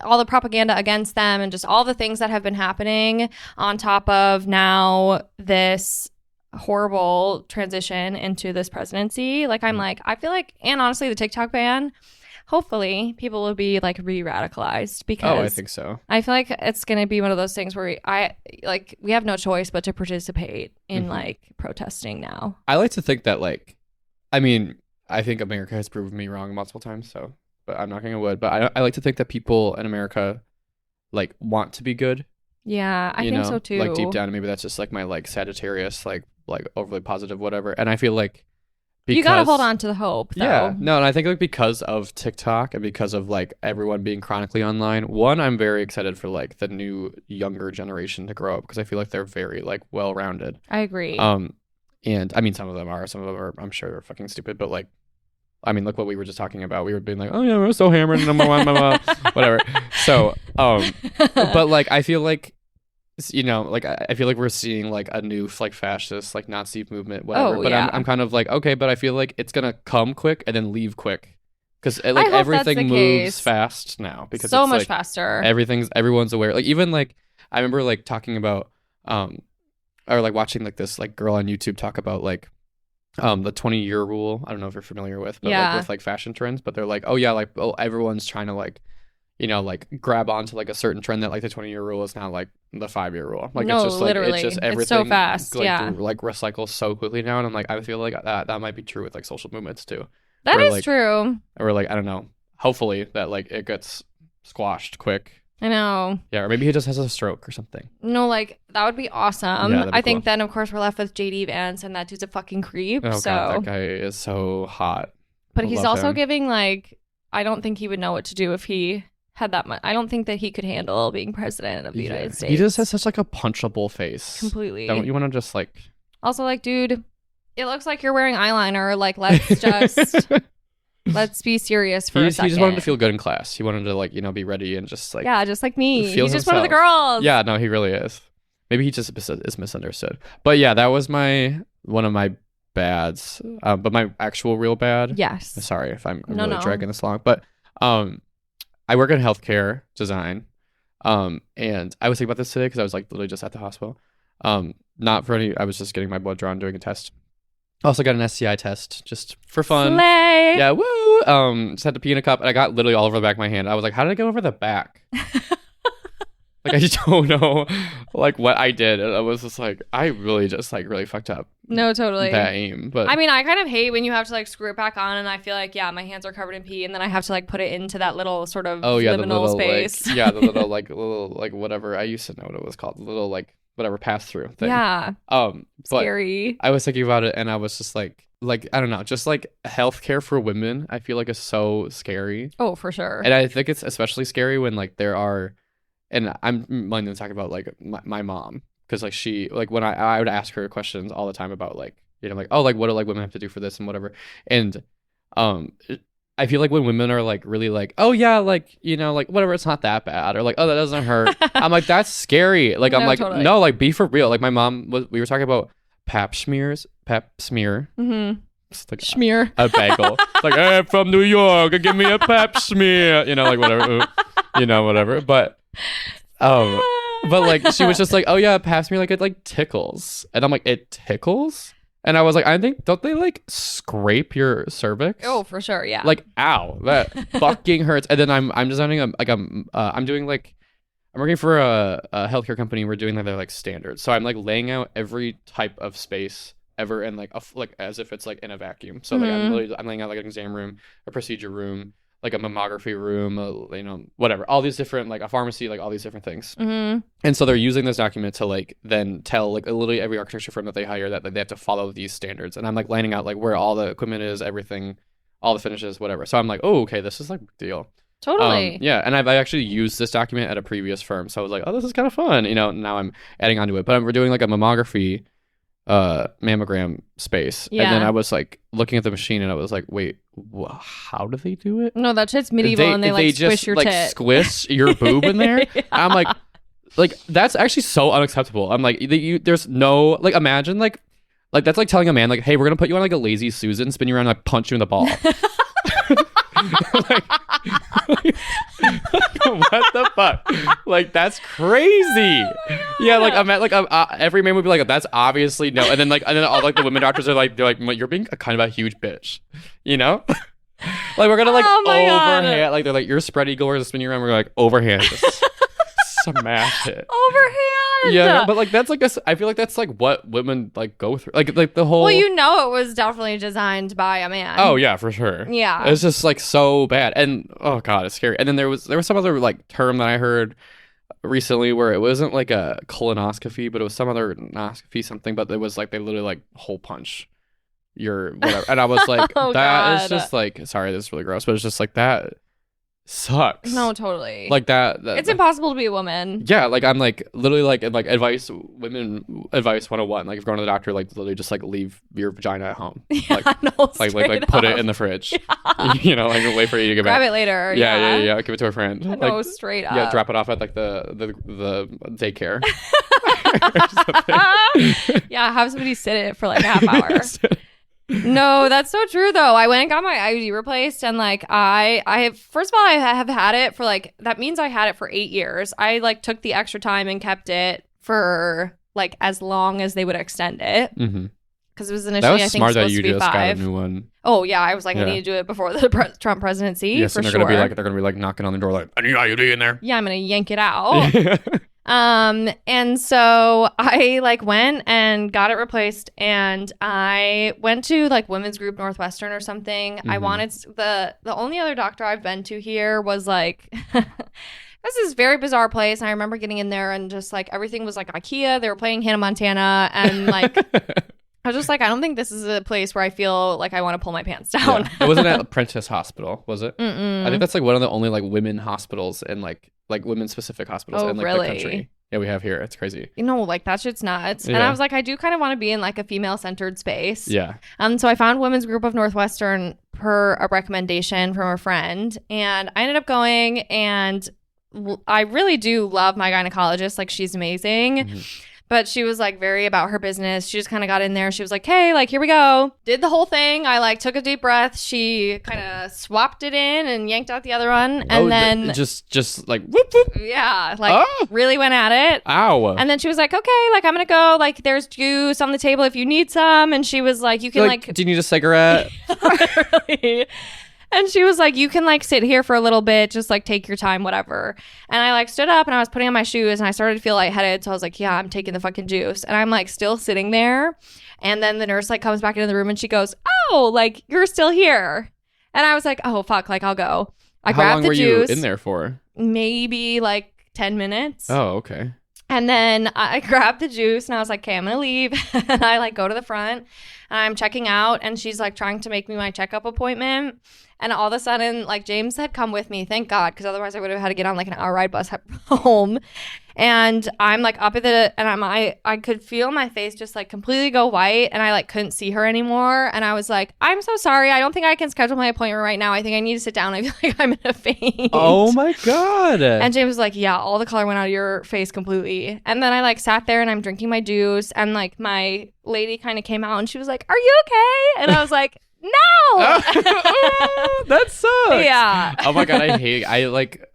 all the propaganda against them and just all the things that have been happening on top of now this horrible transition into this presidency. Like I'm like, I feel like, and honestly, the TikTok ban, hopefully people will be like re-radicalized because I think so. I feel like it's going to be one of those things where we have no choice but to participate in like protesting now. I like to think that like, I mean, I think America has proven me wrong multiple times, but I'm knocking on wood. But I like to think that people in America like want to be good. Yeah, I think so too. Like deep down, maybe that's just like my like Sagittarius, like overly positive, whatever. And I feel like you gotta hold on to the hope, though. Yeah, no, and I think like because of TikTok and because of like everyone being chronically online, one, I'm very excited for like the new younger generation to grow up because I feel like they're very like well-rounded. I agree. And I mean, some of them are, I'm sure they're fucking stupid, but like, I mean, look what we were just talking about. We were being like, oh yeah, we're so hammered, whatever. So, but like, I feel like, like I feel like we're seeing like a new like fascist, like Nazi movement, whatever. But yeah. I'm kind of like, okay, but I feel like it's gonna come quick and then leave quick. Because like everything moves fast now because so it's, much like, faster. Everyone's aware. Like even like I remember like talking about or like watching like this like girl on YouTube talk about like the 20-year rule. I don't know if you're familiar with, but like with like fashion trends. But they're like, oh yeah, like everyone's trying to like like grab onto like a certain trend that like the 20-year rule is now like the 5-year rule. Like no, it's just like literally. it's just everything it's so fast. like, like recycles so quickly now. And I'm like, I feel like that might be true with like social movements too. That is true. Or like, I don't know. Hopefully that like it gets squashed quick. I know. Yeah, or maybe he just has a stroke or something. No, like that would be awesome. Yeah, I think then of course we're left with JD Vance, and that dude's a fucking creep. Oh so God, that guy is so hot. But he's also giving like, I don't think he would know what to do if he had that much. I don't think that he could handle being president of the United States. He just has such like a punchable face. Completely. Don't you want to just like? Also, like, dude, it looks like you're wearing eyeliner. Like, let's just Let's be serious for a second. He just wanted to feel good in class. He wanted to, like, you know, be ready and just, like... Yeah, just like me. Feel He's just himself. one of the girls. Yeah, no, he really is. Maybe he just is misunderstood. But yeah, that was one of my bads. But my actual real bad... Yes. Sorry if I'm really dragging this long. But I work in healthcare design. And I was thinking about this today because I was, like, literally just at the hospital. Not for any... I was just getting my blood drawn, doing a test. Also got an STI test just for fun. Slay. Yeah, woo! Just had to pee in a cup, and I got literally all over the back of my hand. I was like, how did I get over the back? Like, I just don't know, like, what I did. And I was just like, I really just, like, really fucked up. No, totally. That aim. But I mean, I kind of hate when you have to, like, screw it back on, and I feel like, yeah, my hands are covered in pee, and then I have to, like, put it into that little sort of liminal space. Like, yeah, the little, like, whatever. I used to know what it was called. The little, like, whatever pass-through thing. Yeah. Scary. I was thinking about it, and I was just like, I don't know, just, like, healthcare for women, I feel like is so scary. Oh, for sure. And I think it's especially scary when, like, there are... And I'm minding to talk about, like, my mom, because, like, she, like, when I would ask her questions all the time about, like, you know, like, oh, like, what do, like, women have to do for this and whatever. And I feel like when women are, like, really like, oh yeah, like, you know, like, whatever, it's not that bad, or like, oh, that doesn't hurt. I'm like, that's scary. Like, I'm like, totally. No, like, be for real. Like, my mom we were talking about pap smear. Mm-hmm. It's like Schmear. A bagel. It's like, hey, I'm from New York, give me a pap smear. You know, like, whatever. You know, whatever. But like, she was just like, oh yeah, pap smear, like, it, like, tickles. And I'm like, it tickles? And I was like, I think, don't they, like, scrape your cervix? Oh, for sure, yeah. Like, ow, that fucking hurts. And then I'm designing I'm doing, like, I'm working for a healthcare company. We're doing, like, their, like, standards. So I'm, like, laying out every type of space ever in, like, like, as if it's, like, in a vacuum. So like, I'm laying out, like, an exam room, a procedure room, like a mammography room, you know, whatever, all these different, like, a pharmacy, like, all these different things. Mm-hmm. And so they're using this document to, like, then tell, like, literally every architecture firm that they hire that they have to follow these standards. And I'm, like, laying out, like, where all the equipment is, everything, all the finishes, whatever. So I'm like, oh, okay, this is, like, a big deal. Totally. Yeah, and I actually used this document at a previous firm. So I was like, oh, this is kind of fun. You know, now I'm adding onto it. But we're doing, like, a mammography mammogram space. Yeah. And then I was, like, looking at the machine, and I was like, wait, how do they do it? No, that shit's medieval, and they like just, squish your like, tit. squish your boob in there. Yeah. I'm like that's actually so unacceptable. I'm like, there's no, like, imagine, like that's like telling a man, like, hey, we're gonna put you on, like, a lazy Susan, spin you around, and, like, punch you in the ball. like, what the fuck? Like, that's crazy. Yeah, like, I'm at, like, every man would be like, that's obviously no. And then all, like, the women doctors are like, they're like, you're being a kind of a huge bitch, you know? Like, we're gonna, like, overhand, God. Like, they're like, your spread eagle, we're gonna spin you around, we're like, overhand, just smash it. Overhand. Yeah, but, like, that's, like, I feel like that's, like, what women, like, go through. Like the whole. Well, you know, it was definitely designed by a man. Oh yeah, for sure. Yeah, it's just, like, so bad, and oh god, it's scary. And then there was some other, like, term that I heard recently where it wasn't, like, a colonoscopy, but it was some other noscopy something. But it was, like, they literally, like, hole punch your whatever, and I was like, oh, that God. is just, like, sorry, this is really gross, but it's just like that sucks. No, totally. Like that it's impossible to be a woman. Yeah, like, I'm, like, literally, like, women advice 101, like, if you're going to the doctor, like, literally just, like, leave your vagina at home. Yeah, like, no, like put it in the fridge. Yeah. You know, like, wait for you to get back. Grab it later. Yeah, give it to a friend. No, like, straight up. Yeah, drop it off at, like, the daycare. Yeah, have somebody sit it for, like, a half hour. No, that's so true though. I went and got my IUD replaced, and, like, I first of all, I have had it for, like, that means I had it for 8 years. I, like, took the extra time and kept it for, like, as long as they would extend it. Mm-hmm. Because it was initially, I think, supposed to be 5. Got a new one. Oh yeah, I was like, I need to do it before the Trump presidency. Yes, for and they're sure. gonna be like knocking on the door, like, I need IUD in there. Yeah, I'm gonna yank it out. And so I, like, went and got it replaced, and I went to, like, Women's Group Northwestern or something. Mm-hmm. I wanted the only other doctor I've been to here was, like, this is very bizarre place. And I remember getting in there, and just, like, everything was, like, IKEA. They were playing Hannah Montana, and, like, I was just like, I don't think this is a place where I feel like I want to pull my pants down. Yeah. It wasn't at Prentice Hospital, was it? Mm-mm. I think that's, like, one of the only, like, women hospitals and, like women specific hospitals in, like, really? the country. Yeah, we have here. It's crazy. You know, like, that shit's nuts. Yeah. And I was like, I do kind of want to be in, like, a female centered space. Yeah. So I found Women's Group of Northwestern her a recommendation from a friend, and I ended up going, and I really do love my gynecologist. Like, she's amazing. Mm-hmm. But she was like very about her business. She just kind of got in there. She was like, hey, like, here we go. Did the whole thing. I like took a deep breath. She kind of swapped it in and yanked out the other one. And then just like whoop, whoop. Yeah, like really went at it. Ow. And then she was like, okay, like, I'm going to go. Like, there's juice on the table if you need some. And she was like, you can like do you need a cigarette? Really? And she was like, you can like sit here for a little bit, just like take your time, whatever. And I like stood up and I was putting on my shoes and I started to feel lightheaded. So I was like, yeah, I'm taking the fucking juice. And I'm like still sitting there. And then the nurse like comes back into the room and she goes, oh, like, you're still here. And I was like, oh, fuck, like, I'll go. I grabbed the juice. How long were you in there for? Maybe like 10 minutes. Oh, okay. And then I grabbed the juice and I was like, okay, I'm going to leave. And I like go to the front and I'm checking out and she's like trying to make me my checkup appointment. And all of a sudden, like, James had come with me, thank God, because otherwise I would have had to get on like an hour ride bus home. And I'm like up at and I could feel my face just like completely go white and I like couldn't see her anymore. And I was like, I'm so sorry. I don't think I can schedule my appointment right now. I think I need to sit down. I feel like I'm in a faint. Oh my God. And James was like, yeah, all the color went out of your face completely. And then I like sat there and I'm drinking my juice and like my lady kind of came out and she was like, are you okay? And I was like, no. That sucks. Yeah. Oh my God, I like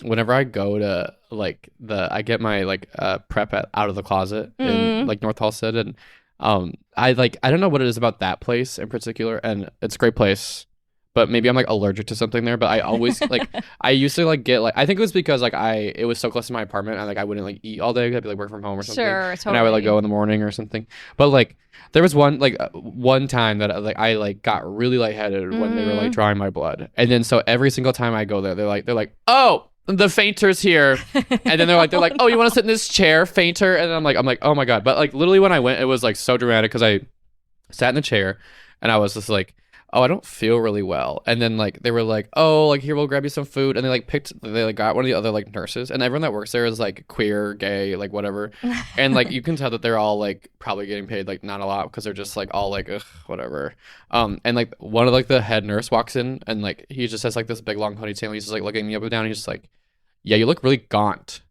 whenever I go to like I get my like prep out of the closet in like North Halstead, and I don't know what it is about that place in particular, and it's a great place, but maybe I'm like allergic to something there. But I always like I used to like get like, I think it was because like it was so close to my apartment and like I wouldn't like eat all day. I'd be like work from home or something. Sure, totally. And I would like go in the morning or something. But like there was one time that like I like got really lightheaded when they were like drawing my blood, and then so every single time I go there, they're like, oh, the fainter's here, and then they're like, oh, you want to sit in this chair, fainter? And I'm like, oh my God. But like literally when I went, it was like so dramatic because I sat in the chair and I was just like, oh, I don't feel really well. And then like they were like, oh, like here, we'll grab you some food. And they got one of the other like nurses, and everyone that works there is like queer, gay, like whatever. And like you can tell that they're all like probably getting paid like not a lot because they're just like all like, ugh, whatever. And like one of like the head nurse walks in and like he just has like this big long ponytail. He's just like looking me up and down. And he's just like, yeah, you look really gaunt.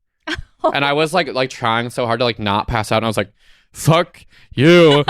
And I was like trying so hard to like not pass out. And I was like, fuck you.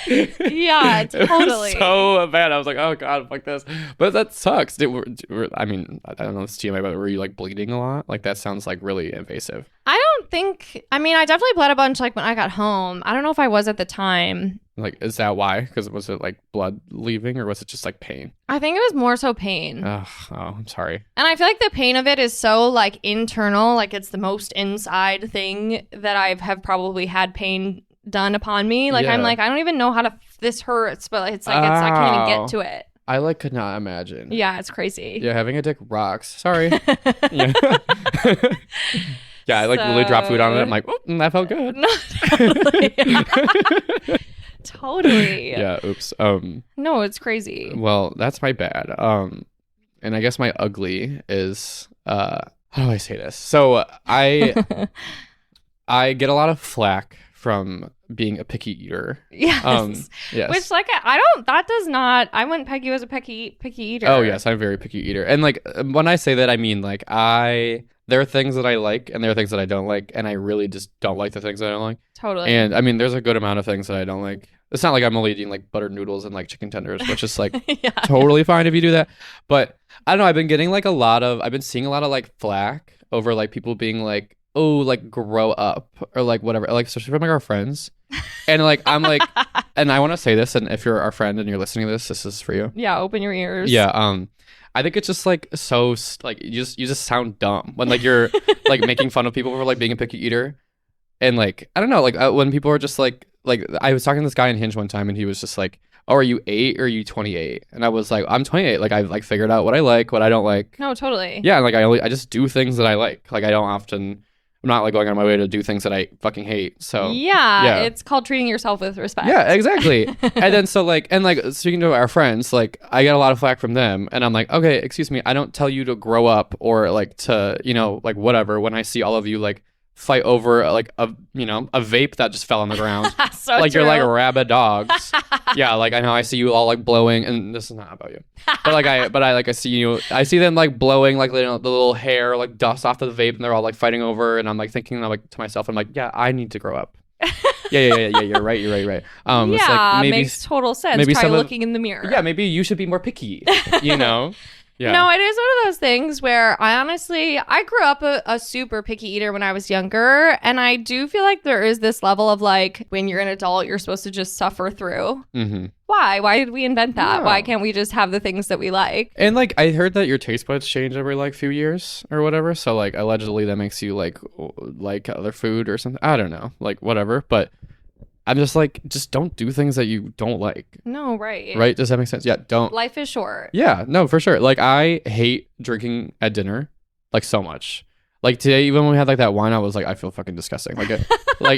Yeah, totally. So bad. I was like, oh God, fuck this. But that sucks. I mean, I don't know this TMI, but were you like bleeding a lot? Like that sounds like really invasive. I definitely bled a bunch like when I got home. I don't know if I was at the time. Like, is that why? Because was it like blood leaving or was it just like pain? I think it was more so pain. Oh, I'm sorry. And I feel like the pain of it is so like internal, like it's the most inside thing that I have probably had pain done upon me. Like, yeah. I'm like, I don't even know how this hurts, but it's like, I can't even get to it. I like could not imagine. Yeah, it's crazy. Yeah, having a dick rocks. Sorry. Yeah. Yeah, I like really dropped food on it. I'm like, oh, that felt good. No, totally. Totally. Yeah, oops. No, it's crazy. Well, that's my bad. And I guess my ugly is how do I say this? So I get a lot of flack from being a picky eater. Yes. Yes. Which like I wouldn't peg you as a picky eater. Oh yes, I'm a very picky eater. And like when I say that, I mean like there are things that I like and there are things that I don't like, and I really just don't like the things that I don't like. Totally. And I mean there's a good amount of things that I don't like. It's not like I'm only eating like buttered noodles and like chicken tenders, which is like yeah, totally fine if you do that. But I don't know, I've been seeing a lot of like flack over like people being like, oh, like grow up or like whatever, like especially from like our friends. And like I'm like, and I want to say this, and if you're our friend and you're listening to this, this is for you. Yeah, open your ears. Yeah, I think it's just like so like you just sound dumb when like you're like making fun of people for like being a picky eater, and like I don't know, like when people are just like I was talking to this guy in Hinge one time and he was just like, oh, are you 8 or are you 28? And I was like, I'm 28. Like I've like figured out what I like, what I don't like. No, totally. Yeah, like I just do things that I like. Like I'm not like going on my way to do things that I fucking hate. So yeah, it's called treating yourself with respect. Yeah, exactly. And then so like, and like speaking to our friends, like I get a lot of flack from them, and I'm like, okay, excuse me, I don't tell you to grow up or like to, you know, like whatever. When I see all of you like fight over like a vape that just fell on the ground. So like true. you're like rabid dogs. Yeah, like I know I see you all like blowing, and this is not about you, but I see them like blowing like the little hair like dust off the vape, and they're all like fighting over, and I'm like thinking like to myself, I'm like, yeah, I need to grow up. Yeah. You're right. Yeah, it's like maybe, makes total sense. maybe Try some of- looking in the mirror. Yeah, maybe you should be more picky. You know. Yeah. No, it is one of those things where I grew up a super picky eater when I was younger. And I do feel like there is this level of like, when you're an adult, you're supposed to just suffer through. Mm-hmm. Why? Why did we invent that? No. Why can't we just have the things that we like? And like I heard that your taste buds change every like few years or whatever. So like allegedly that makes you like other food or something. I don't know, like whatever. But I'm just like, just don't do things that you don't like. No, right. Right? Does that make sense? Yeah, don't. Life is short. Yeah, no, for sure. Like I hate drinking at dinner like so much. Like today, even when we had like that wine, I was like, I feel fucking disgusting. Like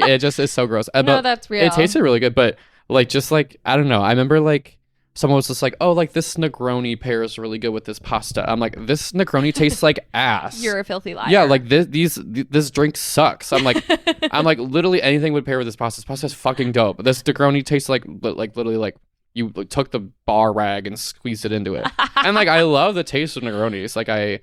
it just is so gross. No, But that's real. it tasted really good, but like just like I don't know. I remember like someone was just like, oh, like this Negroni pairs really good with this pasta. I'm like, this Negroni tastes like ass. You're a filthy liar. Yeah, like this drink sucks. I'm like literally anything would pair with this pasta. This pasta is fucking dope. This Negroni tastes like literally like you took the bar rag and squeezed it into it. And like I love the taste of Negronis. Like I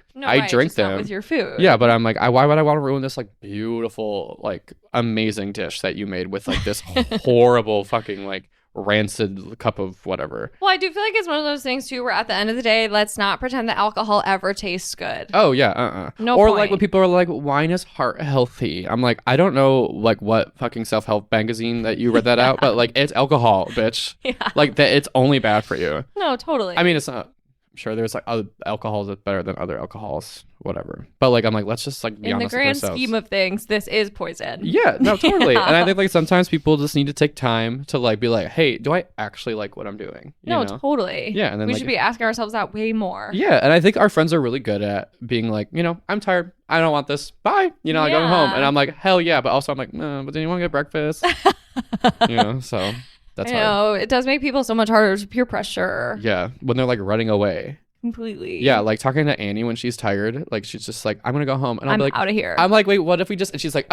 drink just not them with your food. Yeah, but I'm like, why would I want to ruin this like beautiful, like amazing dish that you made with like this horrible fucking like rancid cup of whatever. Well, I do feel like it's one of those things too where at the end of the day, let's not pretend that alcohol ever tastes good. Oh yeah, No or point. like when people are like, wine is heart healthy. I'm like, I don't know like what fucking self-help magazine that you read that out, but like it's alcohol, bitch. Yeah. Like that it's only bad for you. No, totally. I mean, it's not. I'm sure there's like other alcohols that's better than other alcohols, whatever. But like I'm like, let's just like be in the honest with grand ourselves. scheme of things, this is poison. Yeah, no, totally. Yeah. And I think like sometimes people just need to take time to like be like, hey, do I actually like what I'm doing? You No, know? totally. Yeah, and then we like, should be asking ourselves that way more. yeah, and I think our friends are really good at being like, I'm tired. I don't want this. Bye. I go home, and I'm like, hell yeah. But also I'm like, but then you want to get breakfast? So that's I hard. know it does make people so much harder to peer pressure. Yeah, when they're like running away. Completely. Yeah, like talking to Annie when she's tired, like she's just like, I'm gonna go home, and I'll I'm be like, out of here. I'm like, wait, what if we just? And she's like,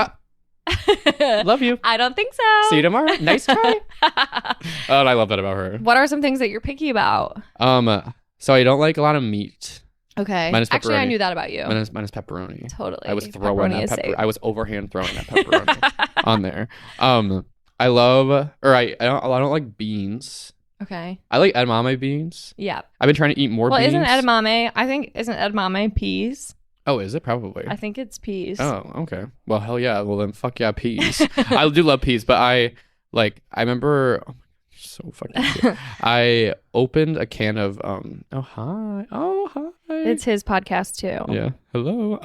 love you. I don't think so. See you tomorrow. Nice try. Oh, and I love that about her. What are some things that you're picky about? So I don't like a lot of meat. Okay. Minus Actually, I pepperoni. knew that about you. Minus pepperoni. Totally. I was throwing Pepperoni is that safe. I was overhand throwing that pepperoni on there. I love, or I don't like beans. Okay. I like edamame beans. Yeah. I've been trying to eat more beans. Isn't edamame peas? Oh, is it? Probably. I think it's peas. Oh, okay. Well, hell yeah. Well, then fuck yeah, peas. I do love peas, but I remember, oh my God, so fucking cute. I opened a can of, oh, hi. It's his podcast too. Yeah. Hello.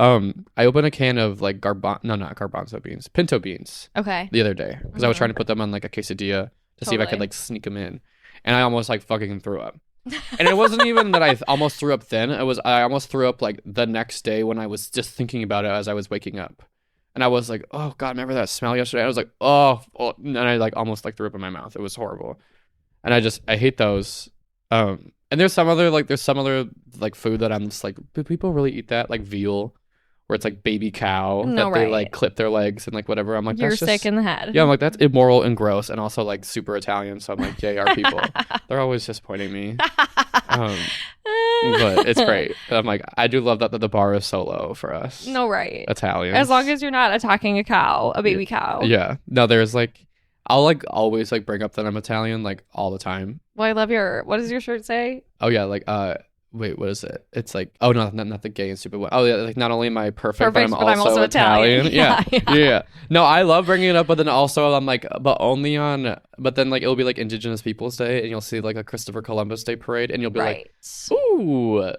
I opened a can of like not garbanzo beans, pinto beans Okay. the other day because I was trying to put them on like a quesadilla to see if I could Totally. like sneak them in. And I almost like fucking threw up. And it wasn't even that I almost threw up then. I almost threw up like the next day when I was just thinking about it as I was waking up. And I was like, oh God, remember that smell yesterday? I was like, oh. And I like almost like threw up in my mouth. It was horrible. And I hate those. And there's some other like food that I'm just like, do people really eat that? Like veal, where it's like baby cow No, that they right. like clip their legs and like whatever. I'm like, You're that's sick just... in the head. Yeah, I'm like, that's immoral and gross and also like super Italian. So I'm like, yay, our people. They're always disappointing me. But it's great. And I'm like, I do love that the bar is so low for us. No, right. Italians. As long as you're not attacking a baby cow. Yeah. No, there's like, I'll like always like bring up that I'm Italian like all the time. Well, I love what does your shirt say? Oh yeah, like wait, what is it? It's like, oh no, not the gay and stupid one. Oh yeah, like not only am I perfect, but I'm also Italian. Yeah. No, I love bringing it up, but then also I'm like, but then like it'll be like Indigenous Peoples Day, and you'll see like a Christopher Columbus Day parade, and you'll be like, ooh.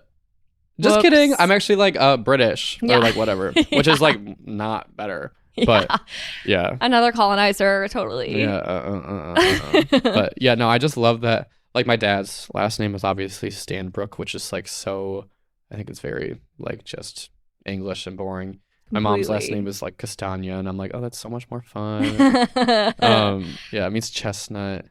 Just Whoops. kidding. I'm actually like British Yeah. or like whatever, which is like not better. But yeah. Another colonizer, totally. Yeah. But yeah, no, I just love that. Like my dad's last name is obviously Stanbrook, which is like so, I think it's very like just English and boring. My mom's last name is like Castagna, and I'm like, oh, that's so much more fun. Yeah, it means chestnut.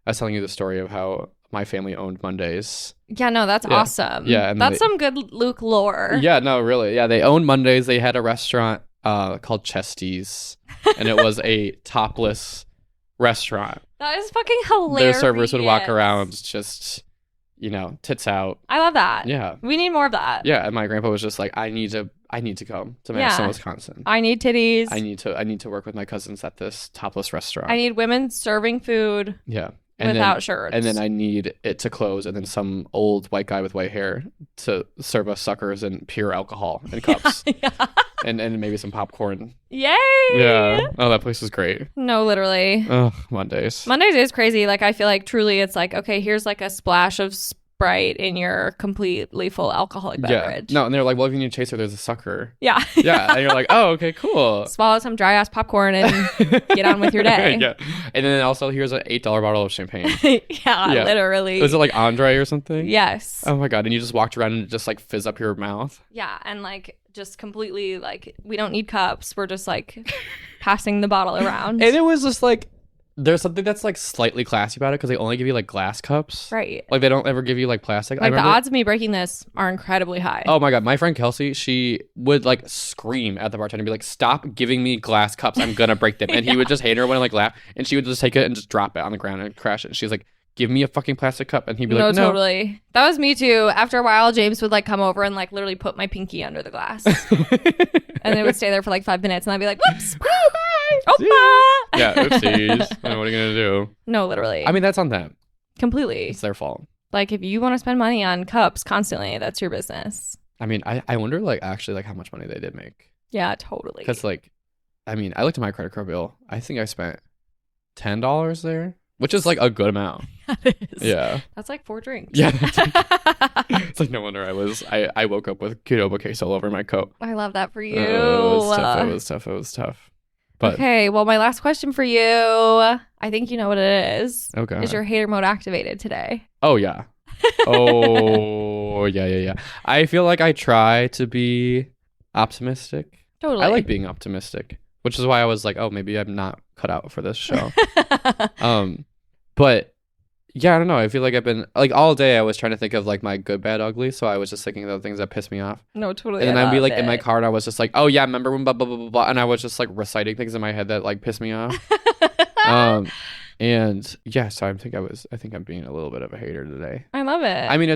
I was telling you the story of how my family owned Mondays. Yeah, no, that's awesome. Yeah, and that's some good Luke lore. Yeah, no, really. Yeah, they owned Mondays. They had a restaurant called Chesties, and it was a topless restaurant. That is fucking hilarious. Their servers would walk around just, tits out. I love that. Yeah. We need more of that. Yeah, and my grandpa was just like, I need to come to Madison, Wisconsin. I need titties. I need to work with my cousins at this topless restaurant. I need women serving food. Yeah. Without shirts. And then I need it to close, and then some old white guy with white hair to serve us suckers and pure alcohol in cups. Yeah. And maybe some popcorn. Yay! Yeah. Oh, that place was great. No, literally. Oh, Mondays. Mondays is crazy. Like, I feel like truly it's like, okay, here's like a splash of Sprite in your completely full alcoholic beverage. Yeah. No, and they're like, well, if you need a chaser, there's a sucker. Yeah. Yeah. And you're like, oh, okay, cool. Swallow some dry ass popcorn and get on with your day. Yeah. And then also here's an $8 bottle of champagne. Yeah, literally. Was it like Andre or something? Yes. Oh my God. And you just walked around and it just like fizz up your mouth. Yeah. And like just completely like, we don't need cups. We're just like passing the bottle around. And it was just like, there's something that's like slightly classy about it because they only give you like glass cups. Right. Like they don't ever give you like plastic. Like the odds of me breaking this are incredibly high. Oh my God. My friend Kelsey, she would like scream at the bartender and be like, stop giving me glass cups. I'm going to break them. And he would just hate her when like laugh. And she would just take it and just drop it on the ground and crash it. And she's like, give me a fucking plastic cup. And he'd be like, no. Totally. That was me too. After a while, James would like come over and like literally put my pinky under the glass. And it would stay there for like 5 minutes. And I'd be like, whoops. Bye. Opa. Yeah, oopsies. What are you going to do? No, literally. I mean, that's on them. Completely. It's their fault. Like if you want to spend money on cups constantly, that's your business. I mean, I wonder like actually like how much money they did make. Yeah, totally. Because like, I mean, I looked at my credit card bill. I think I spent $10 there. Which is like a good amount. That is. Yeah. That's like 4 drinks. Yeah. It's like no wonder I woke up with Qdoba case all over my coat. I love that for you. It was tough. But okay, well, my last question for you, I think you know what it is. Okay. Is your hater mode activated today? Oh, yeah. Oh, yeah. I feel like I try to be optimistic. Totally. I like being optimistic, which is why I was like, oh, maybe I'm not cut out for this show. But yeah, I don't know. I feel like I've been like all day I was trying to think of like my good, bad, ugly. So I was just thinking of the things that piss me off. No, totally. And then I'd be like in my car and I was just like, oh yeah, remember when blah, blah, blah, blah, blah. And I was just like reciting things in my head that like pissed me off. And yeah, so I think I'm being a little bit of a hater today. I love it. I mean,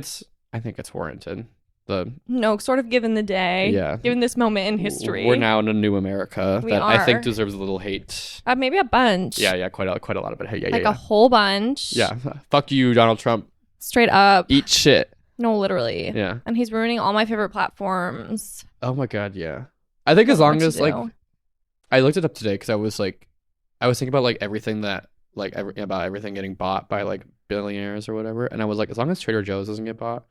I think it's warranted. Sort of given the day. Yeah. Given this moment in history. We're now in a new America that I think deserves a little hate. Maybe a bunch. Yeah, quite a lot of it. Hate. A whole bunch. Yeah. Fuck you, Donald Trump. Straight up. Eat shit. No, literally. Yeah. And he's ruining all my favorite platforms. Oh my God, yeah. I think as long as like I looked it up today because I was thinking about like everything that like about everything getting bought by like billionaires or whatever, and I was like, as long as Trader Joe's doesn't get bought.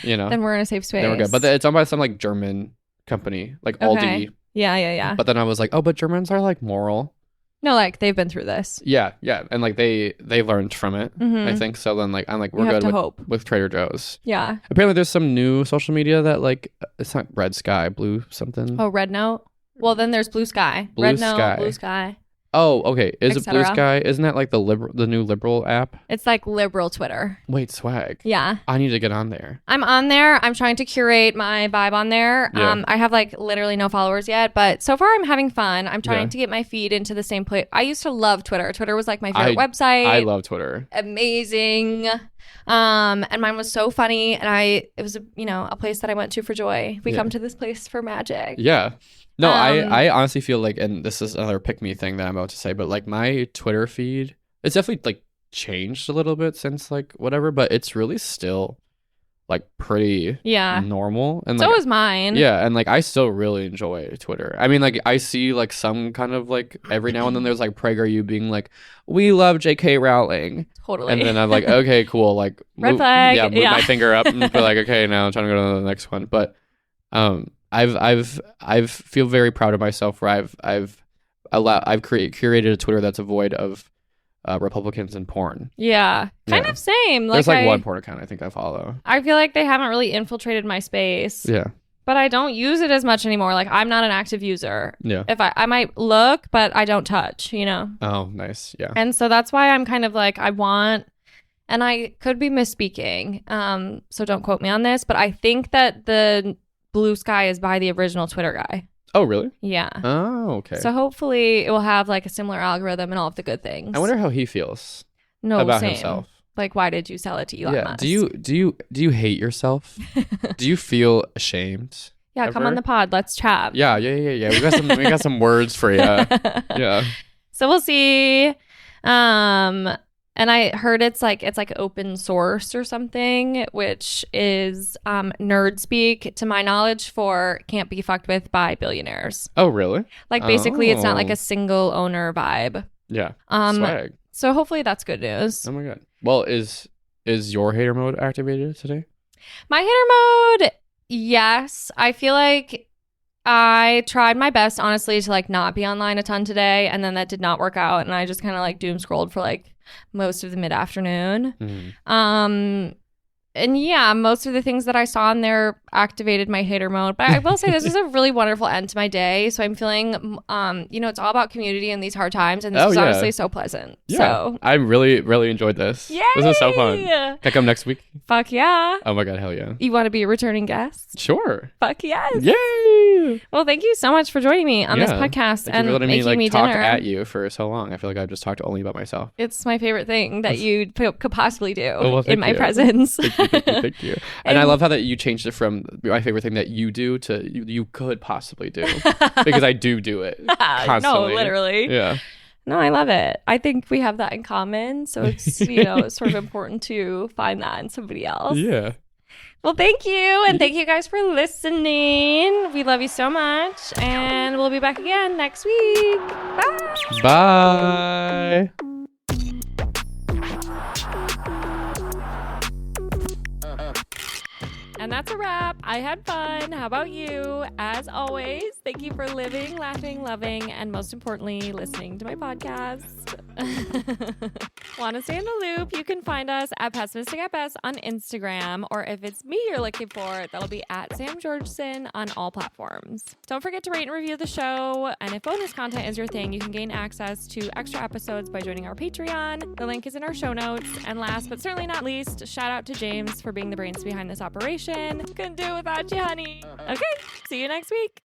Then we're in a safe space. Then we're good. But it's owned by some like German company, like okay. Aldi. Yeah. But then I was like, oh, but Germans are like moral. No, like they've been through this. Yeah, and like they learned from it. Mm-hmm. I think so. Then like I'm like we're good with Trader Joe's. Yeah. Apparently, there's some new social media that like it's not Red Sky, Blue something. Oh, Red Note. Well, then there's Blue Sky. Red Note, Blue Sky. Oh, okay. Is it Blue Sky? Isn't that like the new liberal app? It's like liberal Twitter. Wait, swag. Yeah. I need to get on there. I'm on there. I'm trying to curate my vibe on there. Yeah. I have like literally no followers yet, but so far I'm having fun. I'm trying to get my feed into the same place. I used to love Twitter. Twitter was like my favorite website. I love Twitter. Amazing. And mine was so funny, and it was a place that I went to for joy. We come to this place for magic. Yeah. No, I honestly feel like, and this is another pick-me thing that I'm about to say, but like my Twitter feed, it's definitely like changed a little bit since like whatever, but it's really still like pretty normal. And so is mine. Yeah, and like I still really enjoy Twitter. I mean, like I see like some kind of like every now and then there's like PragerU being like, we love J.K. Rowling. Totally. And then I'm like, okay, cool. Like red flag. Yeah, move my finger up and be like, okay, now I'm trying to go to the next one. But I've feel very proud of myself where I've curated a Twitter that's void of Republicans and porn. Yeah, kind of same. There's like one porn account I think I follow. I feel like they haven't really infiltrated my space. Yeah. But I don't use it as much anymore. Like I'm not an active user. Yeah. If I might look, but I don't touch, Oh, nice. Yeah. And so that's why I'm kind of like and I could be misspeaking. So don't quote me on this, but I think that the Blue Sky is by the original Twitter guy. Oh, really? Yeah. Oh, okay. So hopefully it will have like a similar algorithm and all of the good things. I wonder how he feels about himself. Like, why did you sell it to Elon Musk? Do you hate yourself? Do you feel ashamed? Yeah, ever? come on the pod. Let's chat. Yeah. We got some words for you. Yeah. So we'll see. And I heard it's like open source or something, which is nerd speak, to my knowledge, for can't be fucked with by billionaires. Oh, really? Like, basically, it's not like a single owner vibe. Yeah. Swag. So hopefully that's good news. Oh my god. Well, is your hater mode activated today? My hater mode, yes. I feel like I tried my best, honestly, to like not be online a ton today, and then that did not work out, and I just kind of like doom scrolled for like most of the mid-afternoon. And yeah, most of the things that I saw in there activated my hater mode. But I will say this is a really wonderful end to my day. So I'm feeling, it's all about community in these hard times. And this was honestly so pleasant. Yeah. So I really, really enjoyed this. Yay! This is so fun. Can I come next week? Fuck yeah. Oh my god, hell yeah. You want to be a returning guest? Sure. Fuck yes. Yay! Well, thank you so much for joining me on this podcast Thank and you for letting me talk dinner. at you for so long. I feel like I've just talked only about myself. It's my favorite thing that you could possibly do in my you. presence. Thank you. And I love how that you changed it from my favorite thing that you do to you could possibly do, because I do it constantly. No, literally. Yeah. No, I love it. I think we have that in common. So it's, it's sort of important to find that in somebody else. Yeah. Well, thank you. And thank you guys for listening. We love you so much. And we'll be back again next week. Bye. Bye. And that's a wrap. I had fun. How about you? As always, thank you for living, laughing, loving, and most importantly, listening to my podcast. Want to stay in the loop? You can find us at Pessimistic at Best on Instagram, or if it's me you're looking for, that'll be at Sam Georgeson on all platforms. Don't forget to rate and review the show, and if bonus content is your thing, you can gain access to extra episodes by joining our Patreon. The link is in our show notes. And last but certainly not least, shout out to James for being the brains behind this operation. Couldn't do it without you, honey. Okay, see you next week.